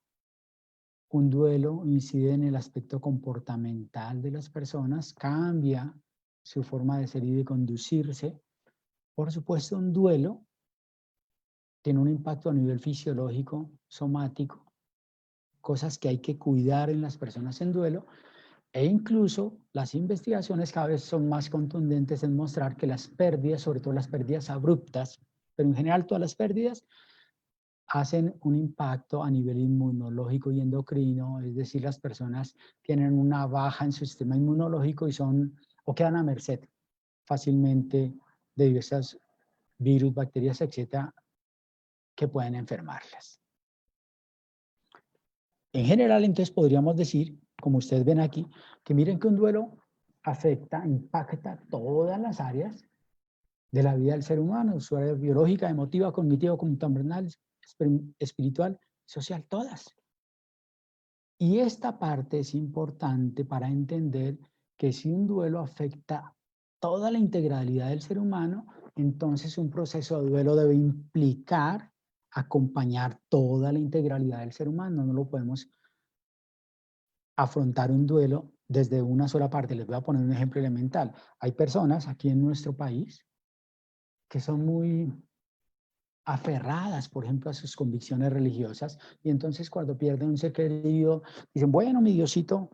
Un duelo incide en el aspecto comportamental de las personas, cambia su forma de ser y de conducirse. Por supuesto, un duelo tiene un impacto a nivel fisiológico, somático, cosas que hay que cuidar en las personas en duelo, e incluso las investigaciones cada vez son más contundentes en mostrar que las pérdidas, sobre todo las pérdidas abruptas, pero en general todas las pérdidas, hacen un impacto a nivel inmunológico y endocrino, es decir, las personas tienen una baja en su sistema inmunológico y o quedan a merced fácilmente de diversas virus, bacterias, etcétera, que pueden enfermarlas. En general, entonces, podríamos decir, como ustedes ven aquí, que miren que un duelo afecta, impacta todas las áreas de la vida del ser humano, su área biológica, emotiva, cognitiva, comportamental, espiritual, social, todas. Y esta parte es importante para entender que si un duelo afecta toda la integralidad del ser humano, entonces un proceso de duelo debe implicar acompañar toda la integralidad del ser humano. No lo podemos afrontar un duelo desde una sola parte. Les voy a poner un ejemplo elemental. Hay personas aquí en nuestro país que son muy aferradas, por ejemplo, a sus convicciones religiosas, y entonces cuando pierden un ser querido, dicen, bueno, mi Diosito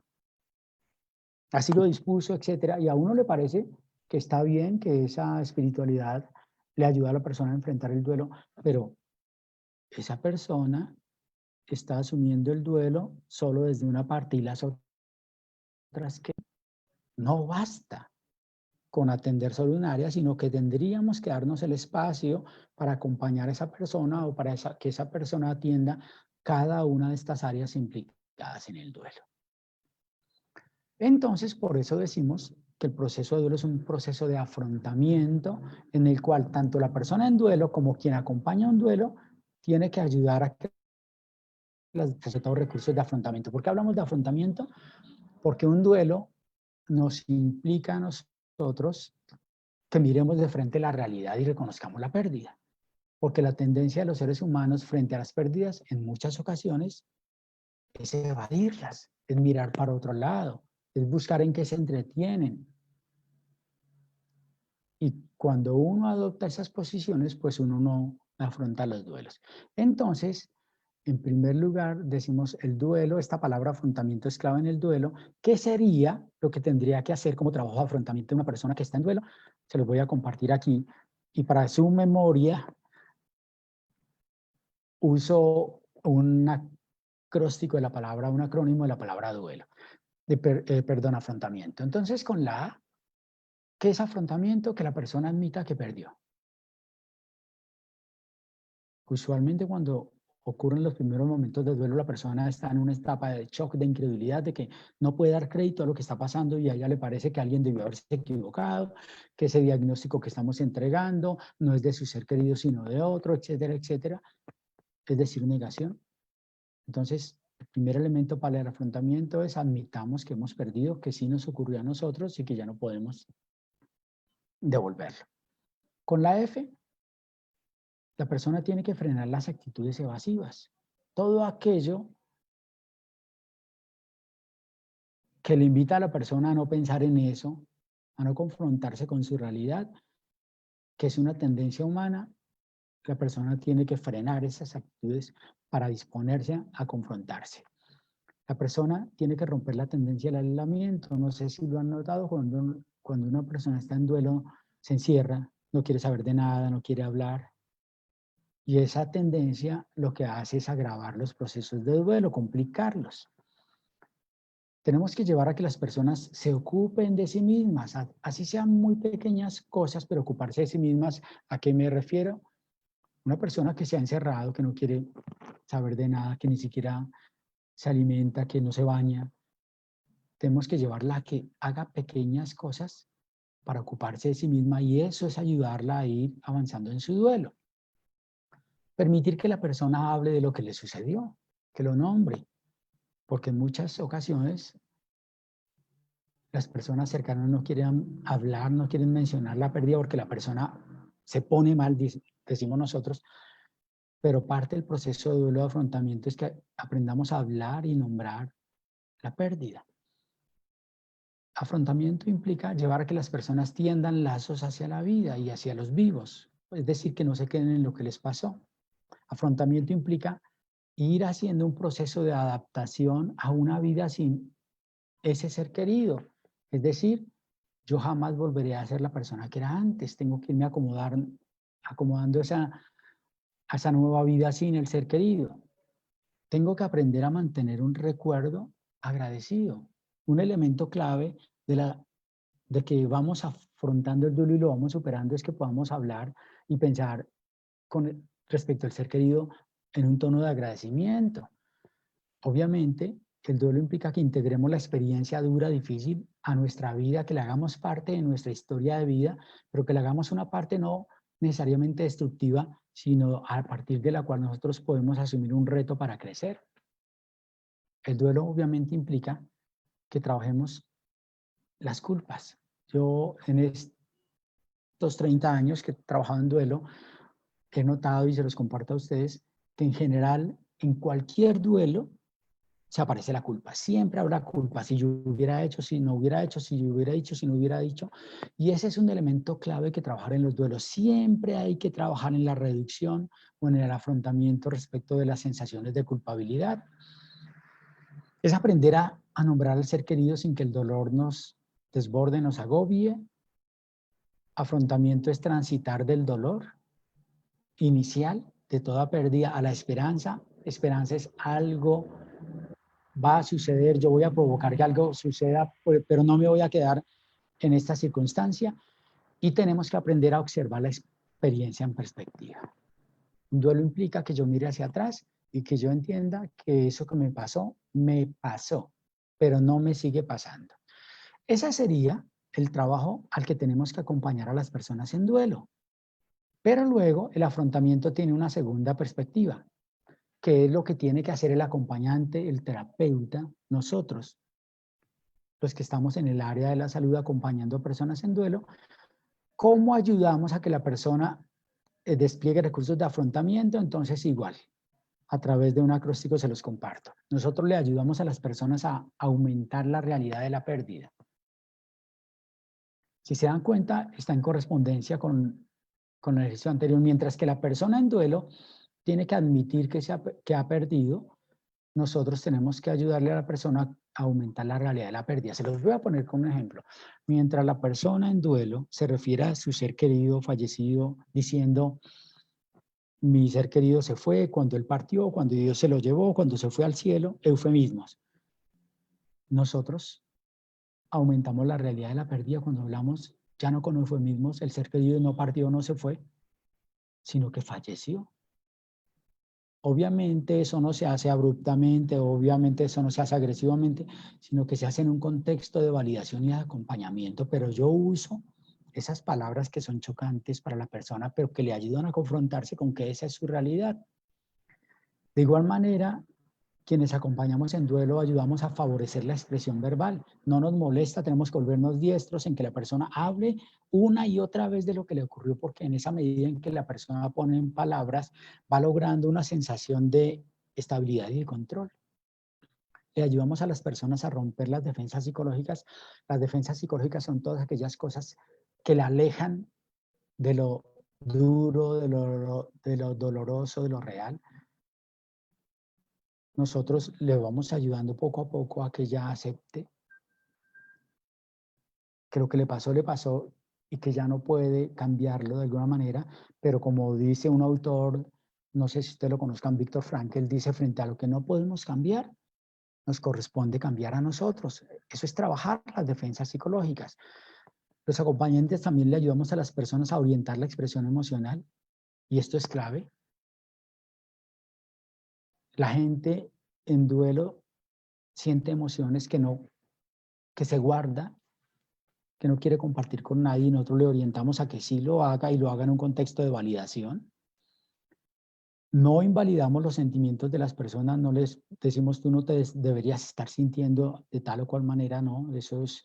así lo dispuso, etcétera, y a uno le parece que está bien, que esa espiritualidad le ayuda a la persona a enfrentar el duelo, pero esa persona está asumiendo el duelo solo desde una parte, y las otras que no basta con atender solo un área, sino que tendríamos que darnos el espacio para acompañar a esa persona o para que esa persona atienda cada una de estas áreas implicadas en el duelo. Entonces, por eso decimos que el proceso de duelo es un proceso de afrontamiento en el cual tanto la persona en duelo como quien acompaña un duelo tiene que ayudar a que los recursos de afrontamiento. ¿Por qué hablamos de afrontamiento? Porque un duelo nos implica a nosotros que miremos de frente la realidad y reconozcamos la pérdida. Porque la tendencia de los seres humanos frente a las pérdidas en muchas ocasiones es evadirlas, es mirar para otro lado, es buscar en qué se entretienen. Y cuando uno adopta esas posiciones, pues uno no afronta los duelos. Entonces, en primer lugar, decimos el duelo, esta palabra afrontamiento es clave en el duelo. ¿Qué sería lo que tendría que hacer como trabajo de afrontamiento de una persona que está en duelo? Se los voy a compartir aquí. Y para su memoria, uso un acróstico de la palabra, un acrónimo de la palabra duelo, perdón, afrontamiento. Entonces, con la A, ¿qué es afrontamiento? Que la persona admita que perdió. Usualmente cuando ocurren los primeros momentos de duelo, la persona está en una etapa de shock, de incredulidad, de que no puede dar crédito a lo que está pasando y a ella le parece que alguien debió haberse equivocado, que ese diagnóstico que estamos entregando no es de su ser querido sino de otro, etcétera, etcétera. Es decir, negación. Entonces, el primer elemento para el afrontamiento es admitamos que hemos perdido, que sí nos ocurrió a nosotros y que ya no podemos devolverlo. Con la F, la persona tiene que frenar las actitudes evasivas. Todo aquello que le invita a la persona a no pensar en eso, a no confrontarse con su realidad, que es una tendencia humana, la persona tiene que frenar esas actitudes para disponerse a confrontarse. La persona tiene que romper la tendencia al aislamiento. No sé si lo han notado, cuando una persona está en duelo, se encierra, no quiere saber de nada, no quiere hablar. Y esa tendencia lo que hace es agravar los procesos de duelo, complicarlos. Tenemos que llevar a que las personas se ocupen de sí mismas, así sean muy pequeñas cosas, pero ocuparse de sí mismas. ¿A qué me refiero? Una persona que se ha encerrado, que no quiere saber de nada, que ni siquiera se alimenta, que no se baña, tenemos que llevarla a que haga pequeñas cosas para ocuparse de sí misma y eso es ayudarla a ir avanzando en su duelo. Permitir que la persona hable de lo que le sucedió, que lo nombre, porque en muchas ocasiones las personas cercanas no quieren hablar, no quieren mencionar la pérdida porque la persona se pone mal, decimos nosotros, pero parte del proceso de duelo de afrontamiento es que aprendamos a hablar y nombrar la pérdida. Afrontamiento implica llevar a que las personas tiendan lazos hacia la vida y hacia los vivos, es decir, que no se queden en lo que les pasó. Afrontamiento implica ir haciendo un proceso de adaptación a una vida sin ese ser querido. Es decir, yo jamás volveré a ser la persona que era antes, tengo que irme acomodando a esa nueva vida sin el ser querido. Tengo que aprender a mantener un recuerdo agradecido. Un elemento clave de que vamos afrontando el duelo y lo vamos superando es que podamos hablar y pensar respecto al ser querido en un tono de agradecimiento. Obviamente, el duelo implica que integremos la experiencia dura, difícil a nuestra vida, que la hagamos parte de nuestra historia de vida, pero que la hagamos una parte no necesariamente destructiva, sino a partir de la cual nosotros podemos asumir un reto para crecer. El duelo obviamente implica que trabajemos las culpas. Yo en estos 30 años que he trabajado en duelo, he notado y se los comparto a ustedes que en general en cualquier duelo se aparece la culpa. Siempre habrá culpa. Si yo hubiera hecho, si no hubiera hecho, si yo hubiera dicho, si no hubiera dicho. Y ese es un elemento clave que trabajar en los duelos. Siempre hay que trabajar en la reducción o en el afrontamiento respecto de las sensaciones de culpabilidad. Es aprender a nombrar al ser querido sin que el dolor nos desborde, nos agobie. Afrontamiento es transitar del dolor inicial de toda pérdida a la esperanza. Esperanza es algo va a suceder, yo voy a provocar que algo suceda, pero no me voy a quedar en esta circunstancia y tenemos que aprender a observar la experiencia en perspectiva. Un duelo implica que yo mire hacia atrás y que yo entienda que eso que me pasó, pero no me sigue pasando. Ese sería el trabajo al que tenemos que acompañar a las personas en duelo. Pero luego el afrontamiento tiene una segunda perspectiva, que es lo que tiene que hacer el acompañante, el terapeuta, nosotros, los que estamos en el área de la salud acompañando a personas en duelo. ¿Cómo ayudamos a que la persona despliegue recursos de afrontamiento? Entonces, igual, a través de un acróstico se los comparto. Nosotros le ayudamos a las personas a aumentar la realidad de la pérdida. Si se dan cuenta, está en correspondencia con el ejercicio anterior. Mientras que la persona en duelo tiene que admitir que ha perdido, nosotros tenemos que ayudarle a la persona a aumentar la realidad de la pérdida. Se los voy a poner como un ejemplo. Mientras la persona en duelo se refiere a su ser querido, fallecido, diciendo: mi ser querido se fue, cuando él partió, cuando Dios se lo llevó, cuando se fue al cielo, eufemismos. Nosotros aumentamos la realidad de la pérdida cuando hablamos ya no con eufemismos, el ser querido no partió, no se fue, sino que falleció. Obviamente eso no se hace abruptamente, obviamente eso no se hace agresivamente, sino que se hace en un contexto de validación y de acompañamiento, pero yo uso esas palabras que son chocantes para la persona, pero que le ayudan a confrontarse con que esa es su realidad. De igual manera, quienes acompañamos en duelo ayudamos a favorecer la expresión verbal. No nos molesta, tenemos que volvernos diestros en que la persona hable una y otra vez de lo que le ocurrió, porque en esa medida en que la persona pone en palabras, va logrando una sensación de estabilidad y de control. Le ayudamos a las personas a romper las defensas psicológicas. Las defensas psicológicas son todas aquellas cosas que la alejan de lo duro, de lo doloroso, de lo real. Nosotros le vamos ayudando poco a poco a que ella acepte que lo que le pasó y que ya no puede cambiarlo de alguna manera, pero como dice un autor, no sé si ustedes lo conozcan, Víctor Frankl, dice: frente a lo que no podemos cambiar, nos corresponde cambiar a nosotros. Eso es trabajar las defensas psicológicas. Los acompañantes también le ayudamos a las personas a orientar la expresión emocional, y esto es clave. La gente en duelo siente emociones que se guarda, que no quiere compartir con nadie, y nosotros le orientamos a que sí lo haga y lo haga en un contexto de validación. No invalidamos los sentimientos de las personas, no les decimos: tú no te deberías estar sintiendo de tal o cual manera, no. Eso es,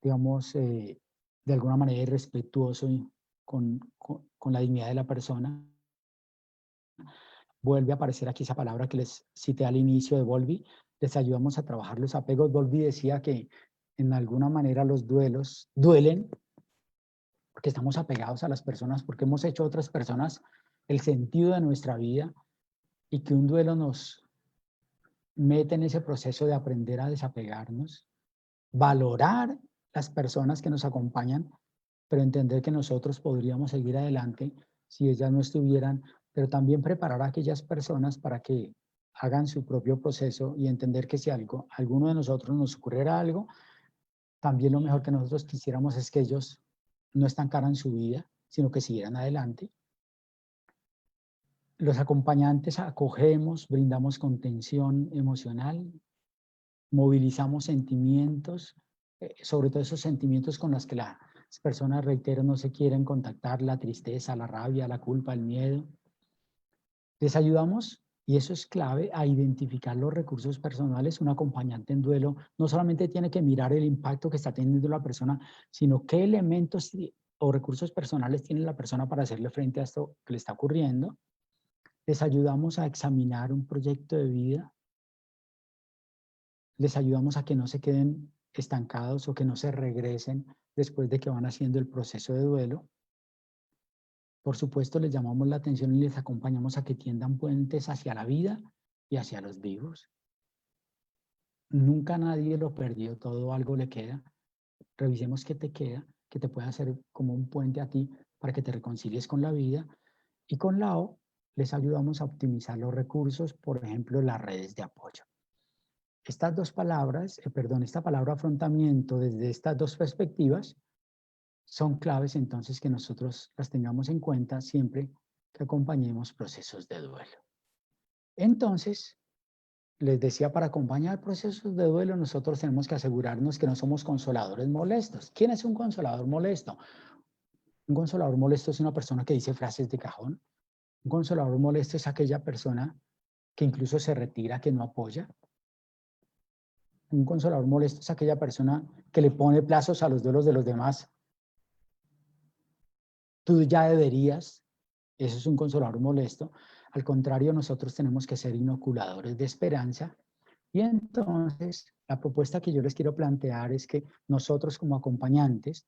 digamos, de alguna manera irrespetuoso con la dignidad de la persona. Vuelve a aparecer aquí esa palabra que les cité al inicio de Bowlby. Les ayudamos a trabajar los apegos. Bowlby decía que en alguna manera los duelos duelen porque estamos apegados a las personas, porque hemos hecho a otras personas el sentido de nuestra vida, y que un duelo nos mete en ese proceso de aprender a desapegarnos, valorar las personas que nos acompañan, pero entender que nosotros podríamos seguir adelante si ellas no estuvieran, pero también preparar a aquellas personas para que hagan su propio proceso, y entender que si alguno de nosotros nos ocurriera algo, también lo mejor que nosotros quisiéramos es que ellos no estancaran su vida, sino que siguieran adelante. Los acompañantes acogemos, brindamos contención emocional, movilizamos sentimientos, sobre todo esos sentimientos con los que las personas, reitero, no se quieren contactar: la tristeza, la rabia, la culpa, el miedo. Les ayudamos, y eso es clave, a identificar los recursos personales. Un acompañante en duelo no solamente tiene que mirar el impacto que está teniendo la persona, sino qué elementos o recursos personales tiene la persona para hacerle frente a esto que le está ocurriendo. Les ayudamos a examinar un proyecto de vida. Les ayudamos a que no se queden estancados o que no se regresen después de que van haciendo el proceso de duelo. Por supuesto, les llamamos la atención y les acompañamos a que tiendan puentes hacia la vida y hacia los vivos. Nunca nadie lo perdió, todo algo le queda. Revisemos qué te queda, que te pueda hacer como un puente a ti para que te reconcilies con la vida. Y con la O, les ayudamos a optimizar los recursos, por ejemplo, las redes de apoyo. Estas dos palabras, esta palabra afrontamiento, desde estas dos perspectivas, son claves entonces que nosotros las tengamos en cuenta siempre que acompañemos procesos de duelo. Entonces, les decía, para acompañar procesos de duelo, nosotros tenemos que asegurarnos que no somos consoladores molestos. ¿Quién es un consolador molesto? Un consolador molesto es una persona que dice frases de cajón. Un consolador molesto es aquella persona que incluso se retira, que no apoya. Un consolador molesto es aquella persona que le pone plazos a los duelos de los demás. Tú ya deberías. Eso es un consolador molesto. Al contrario, nosotros tenemos que ser inoculadores de esperanza. Y entonces, la propuesta que yo les quiero plantear es que nosotros como acompañantes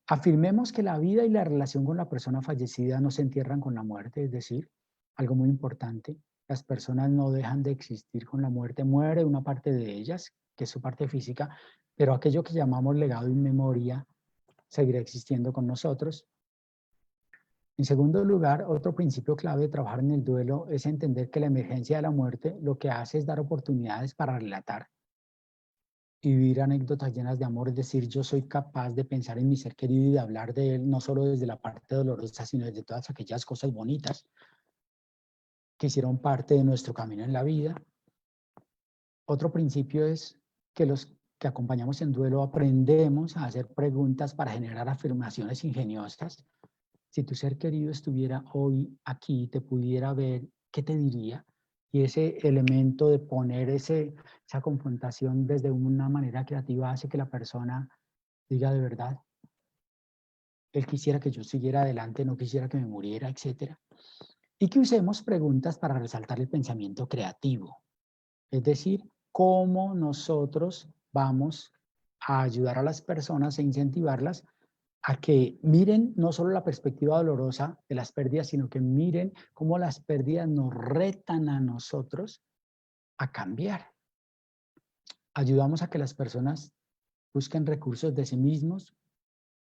afirmemos que la vida y la relación con la persona fallecida no se entierran con la muerte, es decir, algo muy importante, las personas no dejan de existir con la muerte, muere una parte de ellas, que es su parte física, pero aquello que llamamos legado y memoria seguirá existiendo con nosotros. En segundo lugar, otro principio clave de trabajar en el duelo es entender que la emergencia de la muerte lo que hace es dar oportunidades para relatar y vivir anécdotas llenas de amor, es decir, yo soy capaz de pensar en mi ser querido y de hablar de él, no solo desde la parte dolorosa, sino desde todas aquellas cosas bonitas que hicieron parte de nuestro camino en la vida. Otro principio es que los que acompañamos en duelo aprendemos a hacer preguntas para generar afirmaciones ingeniosas. Si tu ser querido estuviera hoy aquí, te pudiera ver, ¿qué te diría? Y ese elemento de poner esa confrontación desde una manera creativa hace que la persona diga de verdad, él quisiera que yo siguiera adelante, no quisiera que me muriera, etc. Y que usemos preguntas para resaltar el pensamiento creativo. Es decir, cómo nosotros vamos a ayudar a las personas e incentivarlas a que miren no solo la perspectiva dolorosa de las pérdidas, sino que miren cómo las pérdidas nos retan a nosotros a cambiar. Ayudamos a que las personas busquen recursos de sí mismos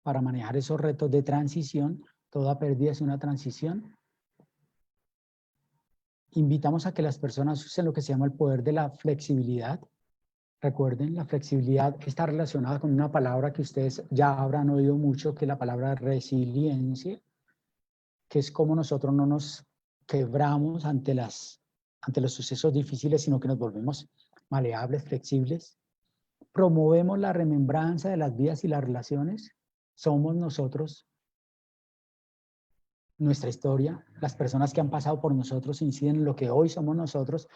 para manejar esos retos de transición. Toda pérdida es una transición. Invitamos a que las personas usen lo que se llama el poder de la flexibilidad. Recuerden, la flexibilidad está relacionada con una palabra que ustedes ya habrán oído mucho, que es la palabra resiliencia, que es como nosotros no nos quebramos ante los sucesos difíciles, sino que nos volvemos maleables, flexibles. Promovemos la remembranza de las vidas y las relaciones. Somos nosotros, nuestra historia, las personas que han pasado por nosotros inciden en lo que hoy somos nosotros,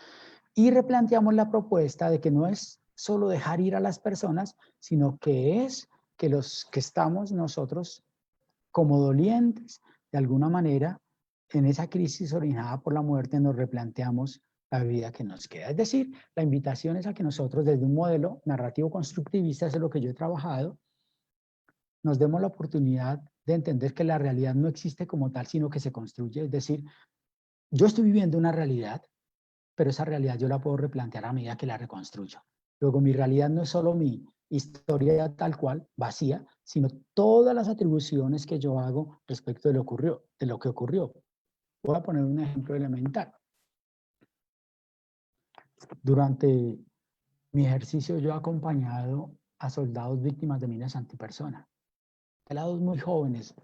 y replanteamos la propuesta de que no es solo dejar ir a las personas, sino que es que los que estamos nosotros como dolientes, de alguna manera, en esa crisis originada por la muerte, nos replanteamos la vida que nos queda. Es decir, la invitación es a que nosotros, desde un modelo narrativo constructivista, eso es lo que yo he trabajado, nos demos la oportunidad de entender que la realidad no existe como tal, sino que se construye. Es decir, yo estoy viviendo una realidad, pero esa realidad yo la puedo replantear a medida que la reconstruyo. Luego, mi realidad no es solo mi historia tal cual, vacía, sino todas las atribuciones que yo hago respecto de lo que ocurrió. Voy a poner un ejemplo elemental. Durante mi ejercicio yo he acompañado a soldados víctimas de minas antipersona. Pelados muy jóvenes.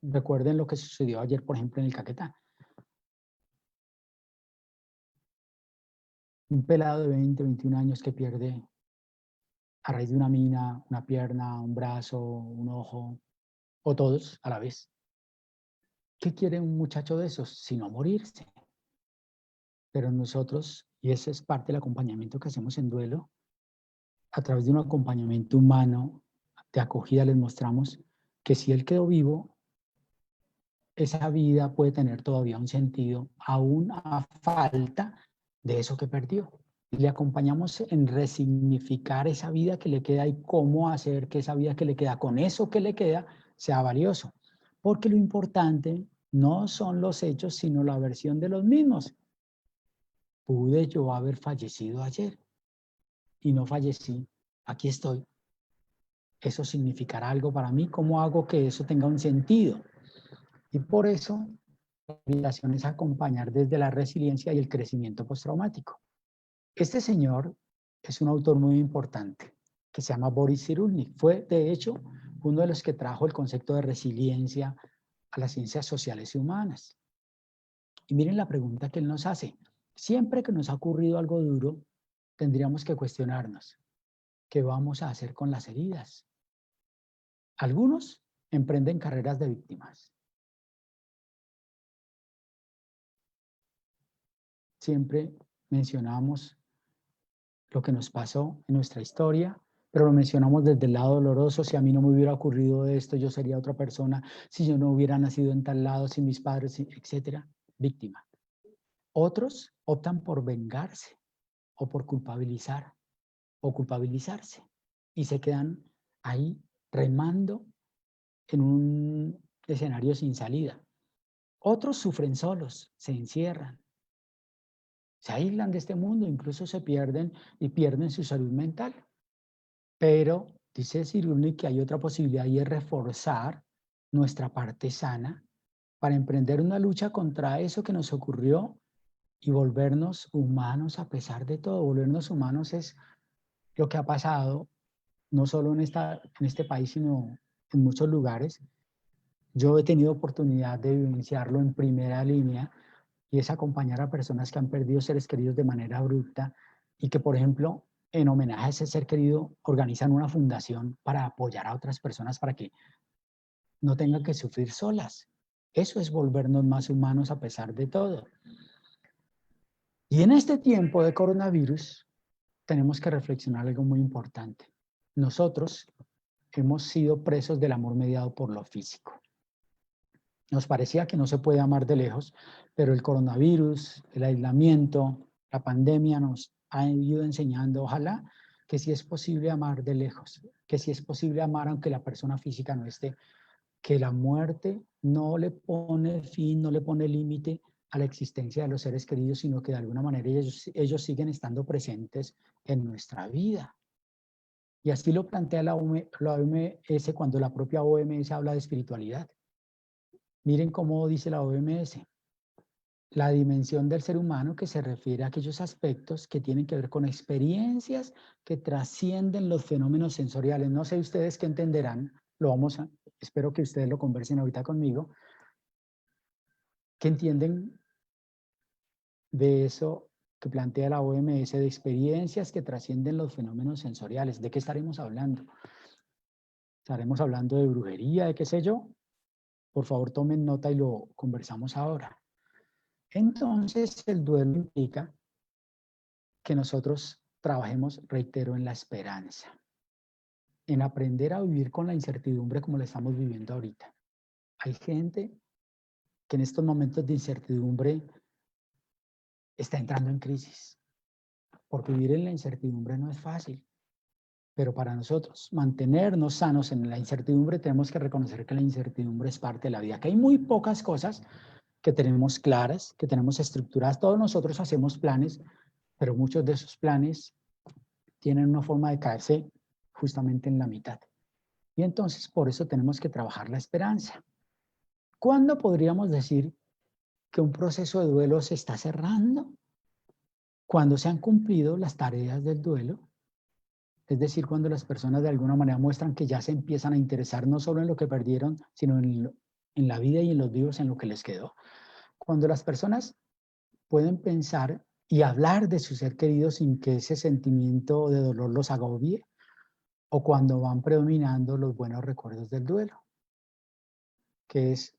Recuerden lo que sucedió ayer, por ejemplo, en el Caquetá. Un pelado de 20, 21 años que pierde a raíz de una mina, una pierna, un brazo, un ojo, o todos a la vez. ¿Qué quiere un muchacho de esos? Sino morirse. Pero nosotros, y ese es parte del acompañamiento que hacemos en duelo, a través de un acompañamiento humano de acogida les mostramos que si él quedó vivo, esa vida puede tener todavía un sentido, aún a falta de eso que perdió. Y le acompañamos en resignificar esa vida que le queda y cómo hacer que esa vida que le queda, con eso que le queda, sea valioso. Porque lo importante no son los hechos, sino la versión de los mismos. Pude yo haber fallecido ayer y no fallecí. Aquí estoy. Eso significará algo para mí. ¿Cómo hago que eso tenga un sentido? Y por eso la invitación es acompañar desde la resiliencia y el crecimiento postraumático. Este señor es un autor muy importante que se llama Boris Cyrulnik. Fue, de hecho, uno de los que trajo el concepto de resiliencia a las ciencias sociales y humanas. Y miren la pregunta que él nos hace. Siempre que nos ha ocurrido algo duro, tendríamos que cuestionarnos, ¿qué vamos a hacer con las heridas? Algunos emprenden carreras de víctimas. Siempre mencionamos lo que nos pasó en nuestra historia, pero lo mencionamos desde el lado doloroso. Si a mí no me hubiera ocurrido esto, yo sería otra persona. Si yo no hubiera nacido en tal lado, si mis padres, etcétera. Víctima. Otros optan por vengarse o por culpabilizar o culpabilizarse y se quedan ahí remando en un escenario sin salida. Otros sufren solos, se encierran, se aíslan de este mundo, incluso se pierden y pierden su salud mental. Pero dice Cyrulnik que hay otra posibilidad y es reforzar nuestra parte sana para emprender una lucha contra eso que nos ocurrió y volvernos humanos a pesar de todo. Volvernos humanos es lo que ha pasado no solo en este país, sino en muchos lugares. Yo he tenido oportunidad de vivenciarlo en primera línea y es acompañar a personas que han perdido seres queridos de manera abrupta y que, por ejemplo, en homenaje a ese ser querido, organizan una fundación para apoyar a otras personas para que no tengan que sufrir solas. Eso es volvernos más humanos a pesar de todo. Y en este tiempo de coronavirus, tenemos que reflexionar algo muy importante. Nosotros hemos sido presos del amor mediado por lo físico. Nos parecía que no se puede amar de lejos, pero el coronavirus, el aislamiento, la pandemia nos ha ido enseñando, ojalá, que sí es posible amar de lejos, que sí es posible amar aunque la persona física no esté, que la muerte no le pone fin, no le pone límite a la existencia de los seres queridos, sino que de alguna manera ellos siguen estando presentes en nuestra vida. Y así lo plantea la OMS cuando la propia OMS habla de espiritualidad. Miren cómo dice la OMS, la dimensión del ser humano que se refiere a aquellos aspectos que tienen que ver con experiencias que trascienden los fenómenos sensoriales. No sé ustedes qué entenderán, espero que ustedes lo conversen ahorita conmigo, ¿qué entienden de eso que plantea la OMS de experiencias que trascienden los fenómenos sensoriales? ¿De qué estaremos hablando? ¿Estaremos hablando de brujería, de qué sé yo? Por favor, tomen nota y lo conversamos ahora. Entonces, el duelo implica que nosotros trabajemos, reitero, en la esperanza, en aprender a vivir con la incertidumbre como la estamos viviendo ahorita. Hay gente que en estos momentos de incertidumbre está entrando en crisis, porque vivir en la incertidumbre no es fácil. Pero para nosotros mantenernos sanos en la incertidumbre tenemos que reconocer que la incertidumbre es parte de la vida, que hay muy pocas cosas que tenemos claras, que tenemos estructuradas. Todos nosotros hacemos planes, pero muchos de esos planes tienen una forma de caerse justamente en la mitad. Y entonces por eso tenemos que trabajar la esperanza. ¿Cuándo podríamos decir que un proceso de duelo se está cerrando? Cuando se han cumplido las tareas del duelo. Es decir, cuando las personas de alguna manera muestran que ya se empiezan a interesar no solo en lo que perdieron, sino en la vida y en los vivos, en lo que les quedó. Cuando las personas pueden pensar y hablar de su ser querido sin que ese sentimiento de dolor los agobie, o cuando van predominando los buenos recuerdos del duelo, que es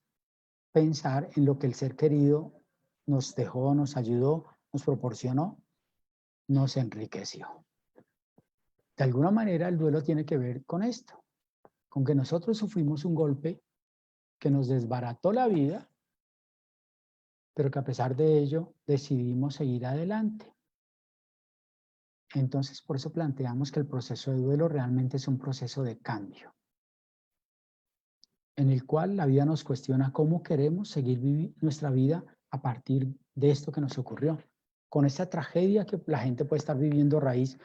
pensar en lo que el ser querido nos dejó, nos ayudó, nos proporcionó, nos enriqueció. De alguna manera el duelo tiene que ver con esto, con que nosotros sufrimos un golpe que nos desbarató la vida, pero que a pesar de ello decidimos seguir adelante. Entonces, por eso planteamos que el proceso de duelo realmente es un proceso de cambio, en el cual la vida nos cuestiona cómo queremos seguir nuestra vida a partir de esto que nos ocurrió, con esa tragedia que la gente puede estar viviendo a raíz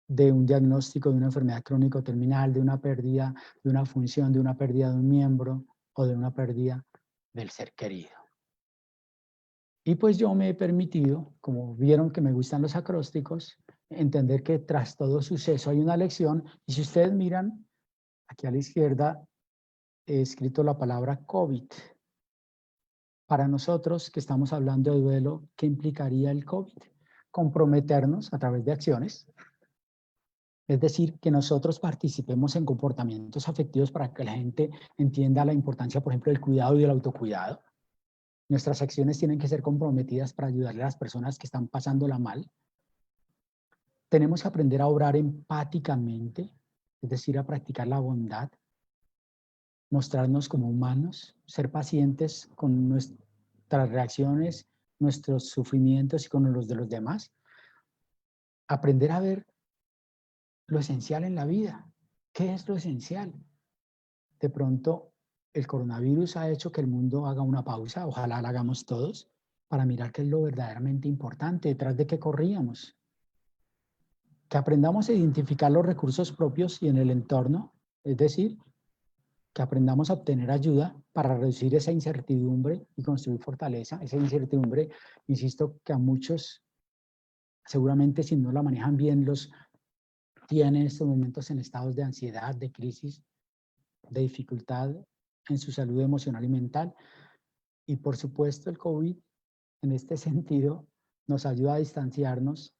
de un diagnóstico de una enfermedad crónica terminal, de una pérdida de una función, de una pérdida de un miembro o de una pérdida del ser querido. Y pues yo me he permitido, como vieron que me gustan los acrósticos, entender que tras todo suceso hay una lección, y si ustedes miran, aquí a la izquierda he escrito la palabra COVID. para nosotros que estamos hablando de duelo, ¿qué implicaría el COVID? Comprometernos a través de acciones, es decir, que nosotros participemos en comportamientos afectivos para que la gente entienda la importancia, por ejemplo, del cuidado y del autocuidado. Nuestras acciones tienen que ser comprometidas para ayudarle a las personas que están pasándola mal. Tenemos que aprender a obrar empáticamente, es decir, a practicar la bondad, mostrarnos como humanos, ser pacientes con nuestras reacciones, nuestros sufrimientos y con los de los demás. Aprender a ver lo esencial en la vida. ¿Qué es lo esencial? De pronto, el coronavirus ha hecho que el mundo haga una pausa, ojalá la hagamos todos, para mirar qué es lo verdaderamente importante, detrás de qué corríamos. Que aprendamos a identificar los recursos propios y en el entorno, es decir, que aprendamos a obtener ayuda para reducir esa incertidumbre y construir fortaleza. Esa incertidumbre, insisto, que a muchos, seguramente si no la manejan bien, los tiene en estos momentos en estados de ansiedad, de crisis, de dificultad en su salud emocional y mental. Y por supuesto el COVID, en este sentido, nos ayuda a distanciarnos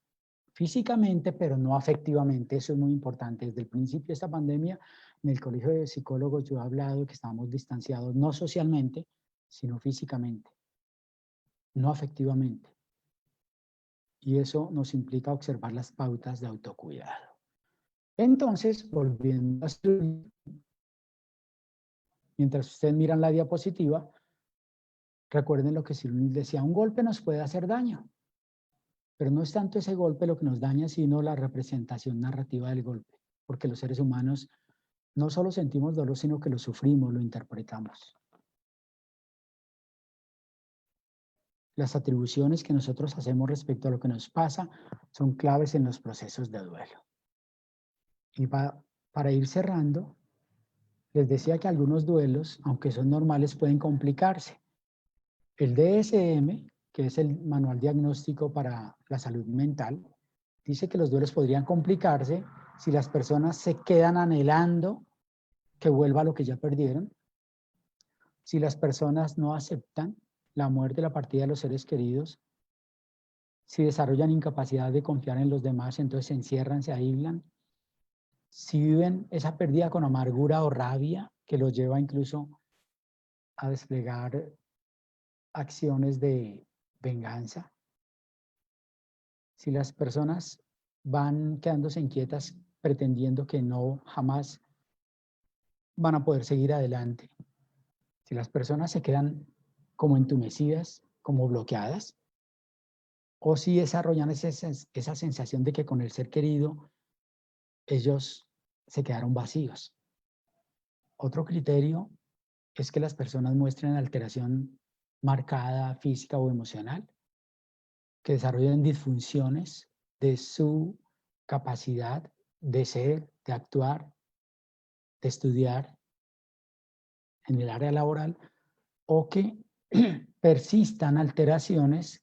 físicamente, pero no afectivamente. Eso es muy importante. Desde el principio de esta pandemia, en el Colegio de Psicólogos yo he hablado que estamos distanciados, no socialmente, sino físicamente, no afectivamente. Y eso nos implica observar las pautas de autocuidado. Entonces, volviendo a mientras ustedes miran la diapositiva, recuerden lo que Cyrulnik decía, un golpe nos puede hacer daño, pero no es tanto ese golpe lo que nos daña, sino la representación narrativa del golpe, porque los seres humanos no solo sentimos dolor, sino que lo sufrimos, lo interpretamos. Las atribuciones que nosotros hacemos respecto a lo que nos pasa son claves en los procesos de duelo. Y para ir cerrando, les decía que algunos duelos, aunque son normales, pueden complicarse. El DSM, que es el Manual Diagnóstico para la Salud Mental, dice que los duelos podrían complicarse si las personas se quedan anhelando que vuelva lo que ya perdieron, si las personas no aceptan la muerte y la partida de los seres queridos, si desarrollan incapacidad de confiar en los demás, entonces se encierran, se aíslan, si viven esa pérdida con amargura o rabia que los lleva incluso a desplegar acciones de venganza, si las personas van quedándose inquietas pretendiendo que no jamás van a poder seguir adelante, si las personas se quedan como entumecidas, como bloqueadas, o si desarrollan esa sensación de que con el ser querido ellos se quedaron vacíos. Otro criterio es que las personas muestren alteración marcada, física o emocional, que desarrollen disfunciones de su capacidad de ser, de actuar, de estudiar en el área laboral, o que persistan alteraciones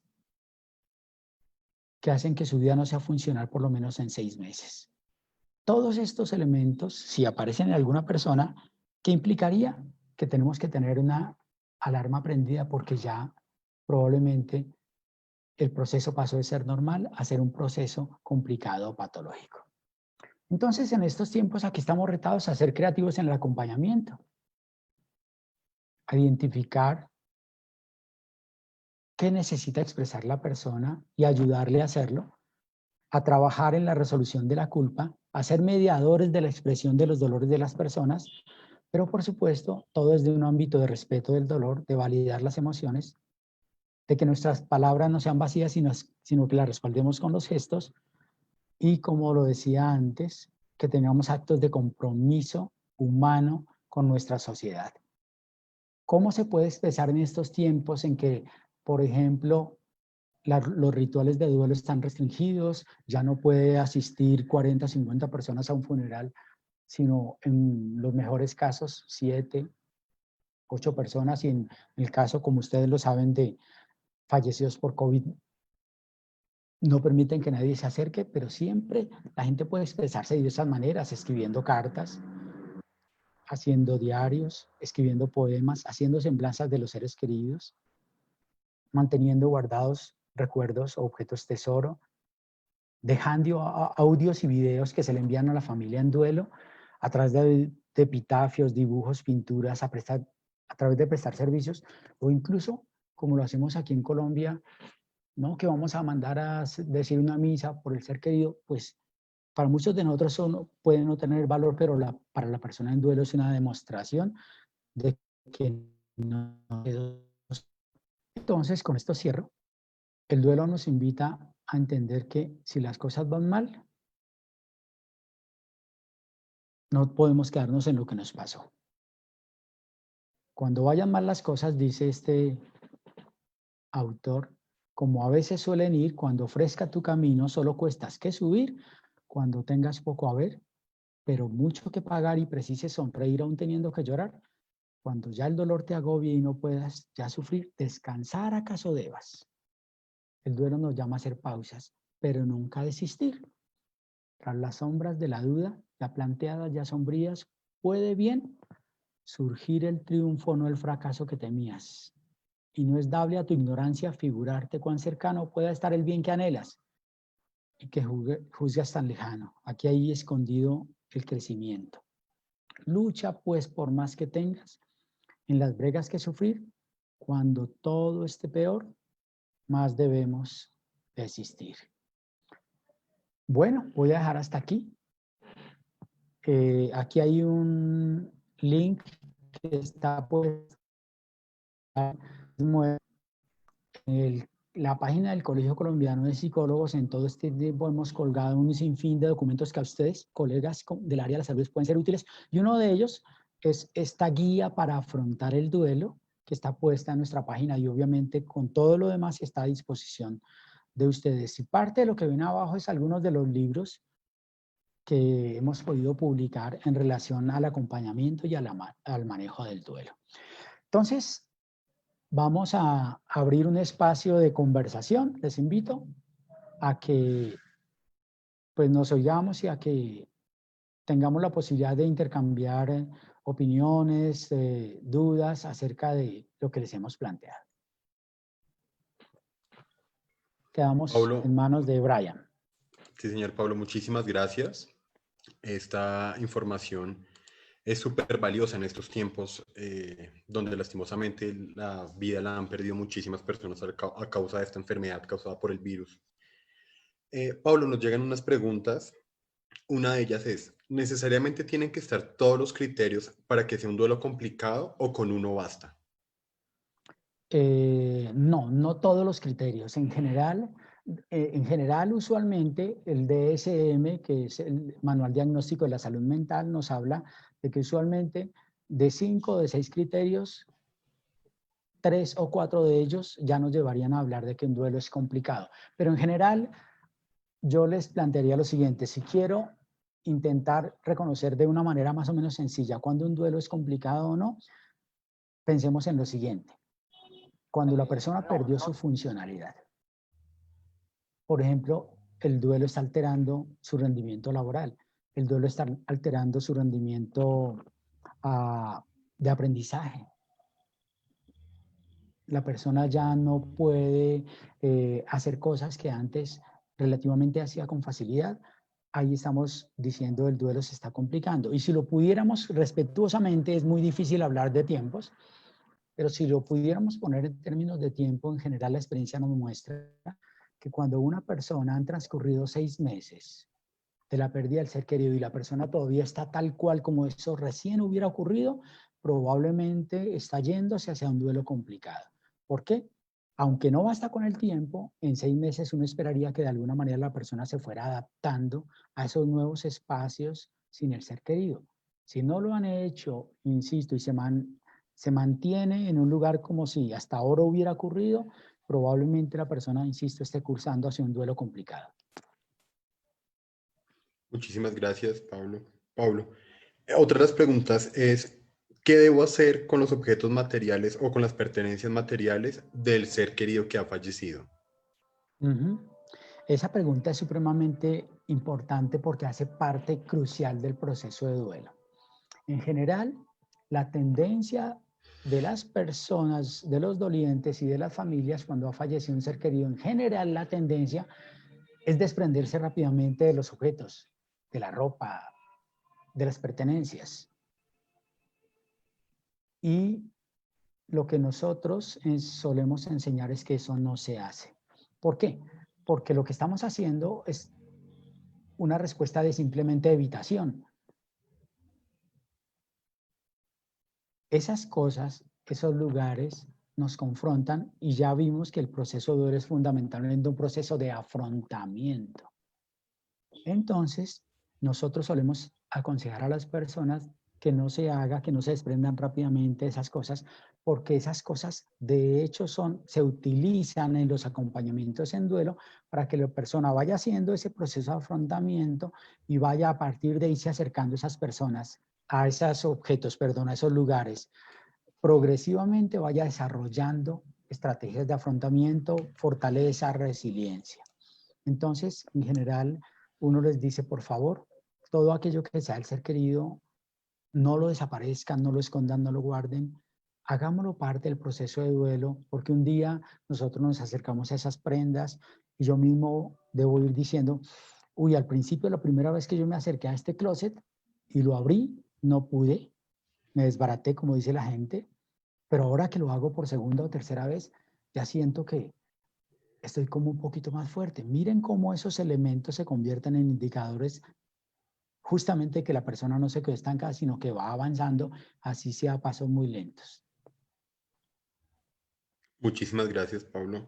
que hacen que su vida no sea funcional por lo menos en 6 meses. Todos estos elementos, si aparecen en alguna persona, ¿qué implicaría? Que tenemos que tener una alarma prendida porque ya probablemente el proceso pasó de ser normal a ser un proceso complicado o patológico. Entonces, en estos tiempos aquí estamos retados a ser creativos en el acompañamiento, a identificar qué necesita expresar la persona y ayudarle a hacerlo, a trabajar en la resolución de la culpa, a ser mediadores de la expresión de los dolores de las personas, pero por supuesto, todo desde un ámbito de respeto del dolor, de validar las emociones, de que nuestras palabras no sean vacías, sino que las respaldemos con los gestos, y como lo decía antes, que tengamos actos de compromiso humano con nuestra sociedad. ¿Cómo se puede expresar en estos tiempos en que, por ejemplo, los rituales de duelo están restringidos, ya no puede asistir 40, 50 personas a un funeral, sino en los mejores casos 7, 8 personas, y en el caso, como ustedes lo saben, de fallecidos por COVID, no permiten que nadie se acerque, pero siempre la gente puede expresarse de esas maneras, escribiendo cartas, haciendo diarios, escribiendo poemas, haciendo semblanzas de los seres queridos. manteniendo guardados recuerdos o objetos tesoro, dejando audios y videos que se le envían a la familia en duelo a través de epitafios, dibujos, pinturas, a través de prestar servicios, o incluso, como lo hacemos aquí en Colombia, ¿no? Que vamos a mandar a decir una misa por el ser querido, pues para muchos de nosotros pueden no tener valor, pero para la persona en duelo es una demostración de que no quedó. Entonces, con esto cierro. El duelo nos invita a entender que si las cosas van mal, no podemos quedarnos en lo que nos pasó. Cuando vayan mal las cosas, dice este autor, como a veces suelen ir, cuando ofrezca tu camino, solo cuestas que subir, cuando tengas poco a ver, pero mucho que pagar y precises sonreír aún teniendo que llorar, cuando ya el dolor te agobie y no puedas ya sufrir, descansar acaso debas. El duelo nos llama a hacer pausas, pero nunca a desistir. Tras las sombras de la duda, ya planteadas, ya sombrías, puede bien surgir el triunfo, no el fracaso que temías. Y no es dable a tu ignorancia figurarte cuán cercano pueda estar el bien que anhelas y que juzgas tan lejano. Aquí hay escondido el crecimiento. Lucha pues por más que tengas en las bregas que sufrir. Cuando todo esté peor, más debemos desistir. Bueno, voy a dejar hasta aquí. Aquí hay un link que está pues la página del Colegio Colombiano de Psicólogos. En todo este tiempo hemos colgado un sinfín de documentos que a ustedes, colegas del área de la salud, pueden ser útiles. Y uno de ellos es esta guía para afrontar el duelo, que está puesta en nuestra página y obviamente con todo lo demás está a disposición de ustedes. Y parte de lo que ven abajo es algunos de los libros que hemos podido publicar en relación al acompañamiento y al manejo del duelo. Entonces, vamos a abrir un espacio de conversación. Les invito a que pues, nos oigamos y a que tengamos la posibilidad de intercambiar opiniones, dudas acerca de lo que les hemos planteado. Quedamos Pablo, en manos de Brian. sí, señor Pablo, muchísimas gracias. Esta información es súper valiosa en estos tiempos donde lastimosamente la vida la han perdido muchísimas personas a causa de esta enfermedad causada por el virus. Pablo, nos llegan unas preguntas. Una de ellas es, ¿necesariamente tienen que estar todos los criterios para que sea un duelo complicado o con uno basta? No, no todos los criterios. En general, usualmente el DSM, que es el Manual Diagnóstico de la Salud Mental, nos habla de que usualmente de 5 o de 6 criterios, 3 o 4 de ellos ya nos llevarían a hablar de que un duelo es complicado. Pero en general, yo les plantearía lo siguiente: si quiero intentar reconocer de una manera más o menos sencilla cuando un duelo es complicado o no, pensemos en lo siguiente. Cuando la persona perdió su funcionalidad. Por ejemplo, el duelo está alterando su rendimiento laboral. El duelo está alterando su rendimiento de aprendizaje. La persona ya no puede hacer cosas que antes relativamente hacía con facilidad. Ahí estamos diciendo el duelo se está complicando. Y si lo pudiéramos respetuosamente, es muy difícil hablar de tiempos, pero si lo pudiéramos poner en términos de tiempo, en general la experiencia nos muestra que cuando una persona han transcurrido 6 meses de la pérdida del ser querido y la persona todavía está tal cual como eso recién hubiera ocurrido, probablemente está yéndose hacia un duelo complicado. ¿Por qué? Aunque no basta con el tiempo, en 6 meses uno esperaría que de alguna manera la persona se fuera adaptando a esos nuevos espacios sin el ser querido. Si no lo han hecho, insisto, y se mantiene en un lugar como si hasta ahora hubiera ocurrido, probablemente la persona, insisto, esté cursando hacia un duelo complicado. Muchísimas gracias, Pablo. Pablo, otra de las preguntas es, ¿qué debo hacer con los objetos materiales o con las pertenencias materiales del ser querido que ha fallecido? Esa pregunta es supremamente importante porque hace parte crucial del proceso de duelo. En general, la tendencia de las personas, de los dolientes y de las familias cuando ha fallecido un ser querido. En general, la tendencia es desprenderse rápidamente de los objetos, de la ropa, de las pertenencias. Y lo que nosotros solemos enseñar es que eso no se hace. ¿Por qué? Porque lo que estamos haciendo es una respuesta de simplemente evitación. Esas cosas, esos lugares nos confrontan y ya vimos que el proceso de duelo es fundamentalmente un proceso de afrontamiento. Entonces, nosotros solemos aconsejar a las personas que no se haga, que no se desprendan rápidamente de esas cosas, porque esas cosas de hecho se utilizan en los acompañamientos en duelo para que la persona vaya haciendo ese proceso de afrontamiento y vaya a partir de irse acercando a esas personas, a esos objetos, perdón, a esos lugares. Progresivamente vaya desarrollando estrategias de afrontamiento, fortaleza, resiliencia. Entonces, en general, uno les dice, por favor, todo aquello que sea el ser querido, no lo desaparezcan, no lo escondan, no lo guarden. Hagámoslo parte del proceso de duelo, porque un día nosotros nos acercamos a esas prendas y yo mismo debo ir diciendo, uy, al principio, la primera vez que yo me acerqué a este closet y lo abrí, no pude, me desbaraté, como dice la gente, pero ahora que lo hago por segunda o tercera vez, ya siento que estoy como un poquito más fuerte. Miren cómo esos elementos se convierten en indicadores justamente que la persona no se quedó estancada, sino que va avanzando, así sea a pasos muy lentos. Muchísimas gracias, Pablo.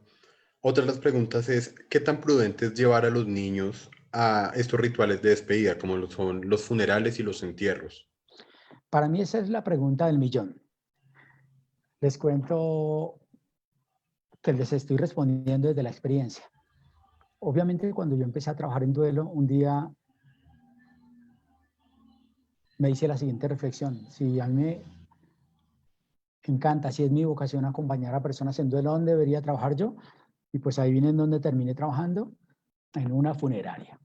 Otra de las preguntas es, ¿qué tan prudente es llevar a los niños a estos rituales de despedida, como lo son los funerales y los entierros? Para mí esa es la pregunta del millón. Les cuento que les estoy respondiendo desde la experiencia. Obviamente cuando yo empecé a trabajar en duelo, un día me hice la siguiente reflexión. Si a mí me encanta, si es mi vocación acompañar a personas en duelo, ¿dónde debería trabajar yo? Y pues ahí viene en donde terminé trabajando, en una funeraria.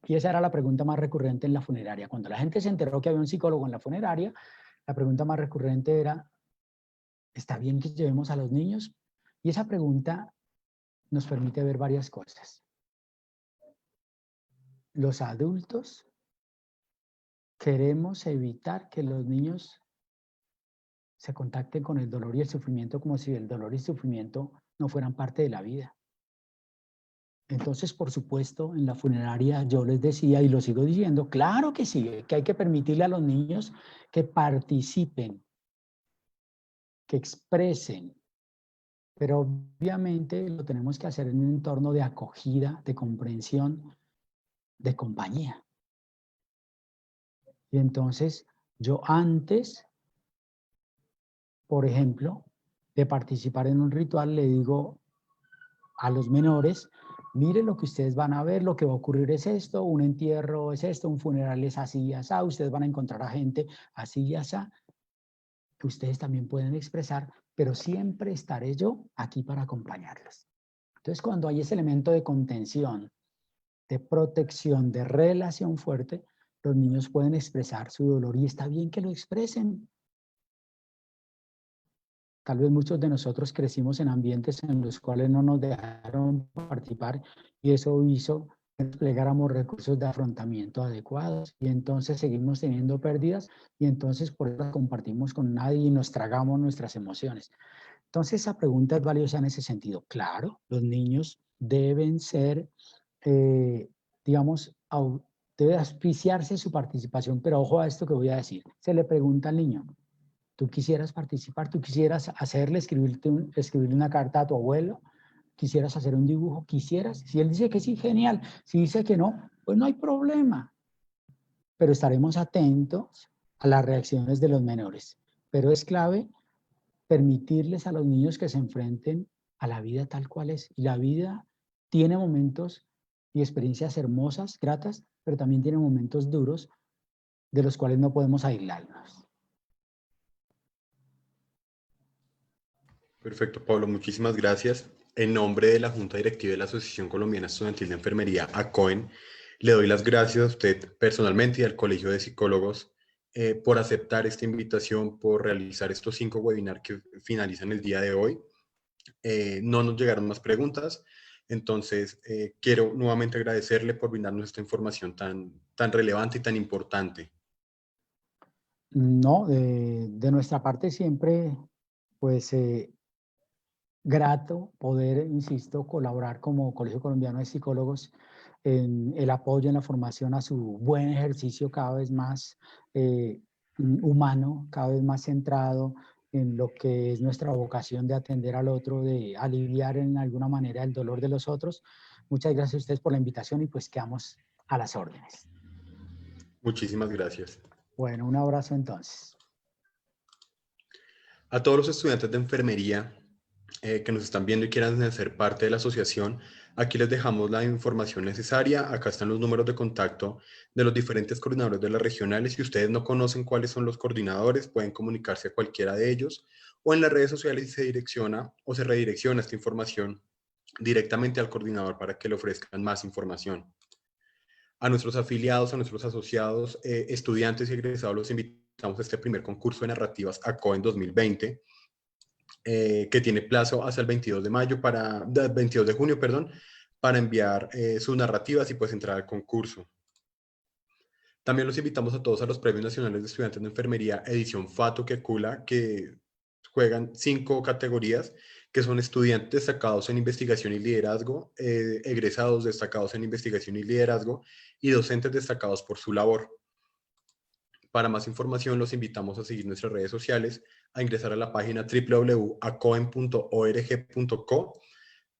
Y esa era la pregunta más recurrente en la funeraria. Cuando la gente se enteró que había un psicólogo en la funeraria, la pregunta más recurrente era, ¿está bien que llevemos a los niños? Y esa pregunta nos permite ver varias cosas. Los adultos queremos evitar que los niños se contacten con el dolor y el sufrimiento como si el dolor y el sufrimiento no fueran parte de la vida. Entonces, por supuesto, en la funeraria yo les decía y lo sigo diciendo, claro que sí, que hay que permitirle a los niños que participen, que expresen, pero obviamente lo tenemos que hacer en un entorno de acogida, de comprensión, de compañía. Y entonces, yo antes, por ejemplo, de participar en un ritual, le digo a los menores, miren lo que ustedes van a ver, lo que va a ocurrir es esto, un entierro es esto, un funeral es así y así, ustedes van a encontrar a gente así y así, que ustedes también pueden expresar, pero siempre estaré yo aquí para acompañarlos. Entonces, cuando hay ese elemento de contención, de protección, de relación fuerte, los niños pueden expresar su dolor y está bien que lo expresen. Tal vez muchos de nosotros crecimos en ambientes en los cuales no nos dejaron participar y eso hizo que desplegáramos recursos de afrontamiento adecuados y entonces seguimos teniendo pérdidas y entonces por eso las compartimos con nadie y nos tragamos nuestras emociones. Entonces esa pregunta es valiosa en ese sentido. Claro, los niños deben ser, digamos, debe auspiciarse su participación, pero ojo a esto que voy a decir. Se le pregunta al niño, ¿tú quisieras participar? ¿Tú quisieras escribirle una carta a tu abuelo? ¿Quisieras hacer un dibujo? ¿Quisieras? Si él dice que sí, genial. Si dice que no, pues no hay problema. Pero estaremos atentos a las reacciones de los menores. Pero es clave permitirles a los niños que se enfrenten a la vida tal cual es. Y la vida tiene momentos y experiencias hermosas, gratas, pero también tiene momentos duros de los cuales no podemos aislarnos. Perfecto, Pablo, muchísimas gracias. En nombre de la Junta Directiva de la Asociación Colombiana Estudiantil de Enfermería, ACOEN, le doy las gracias a usted personalmente y al Colegio de Psicólogos por aceptar esta invitación, por realizar estos 5 webinars que finalizan el día de hoy. No nos llegaron más preguntas, entonces quiero nuevamente agradecerle por brindarnos esta información tan relevante y tan importante. No, de nuestra parte siempre, pues, grato poder, insisto, colaborar como Colegio Colombiano de Psicólogos en el apoyo, en la formación a su buen ejercicio cada vez más humano, cada vez más centrado en lo que es nuestra vocación de atender al otro, de aliviar en alguna manera el dolor de los otros. Muchas gracias a ustedes por la invitación y pues quedamos a las órdenes. Muchísimas gracias. Bueno, un abrazo entonces. A todos los estudiantes de enfermería que nos están viendo y quieran ser parte de la asociación, aquí les dejamos la información necesaria. Acá están los números de contacto de los diferentes coordinadores de las regionales. Si ustedes no conocen cuáles son los coordinadores, pueden comunicarse a cualquiera de ellos o en las redes sociales se direcciona o se redirecciona esta información directamente al coordinador para que le ofrezcan más información. A nuestros afiliados, a nuestros asociados, estudiantes y egresados, los invitamos a este primer concurso de narrativas ACO en 2020, que tiene plazo hasta el 22 de junio, para enviar sus narrativas y pues entrar al concurso. También los invitamos a todos a los Premios Nacionales de Estudiantes de Enfermería edición Fato Quecula, que juegan 5 categorías, que son estudiantes destacados en investigación y liderazgo, egresados destacados en investigación y liderazgo y docentes destacados por su labor. Para más información los invitamos a seguir nuestras redes sociales, a ingresar a la página www.acoem.org.co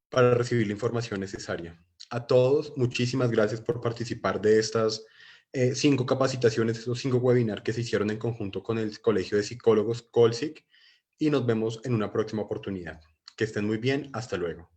para recibir la información necesaria. A todos, muchísimas gracias por participar de estas 5 capacitaciones, estos 5 webinars que se hicieron en conjunto con el Colegio de Psicólogos Colsic, y nos vemos en una próxima oportunidad. Que estén muy bien, hasta luego.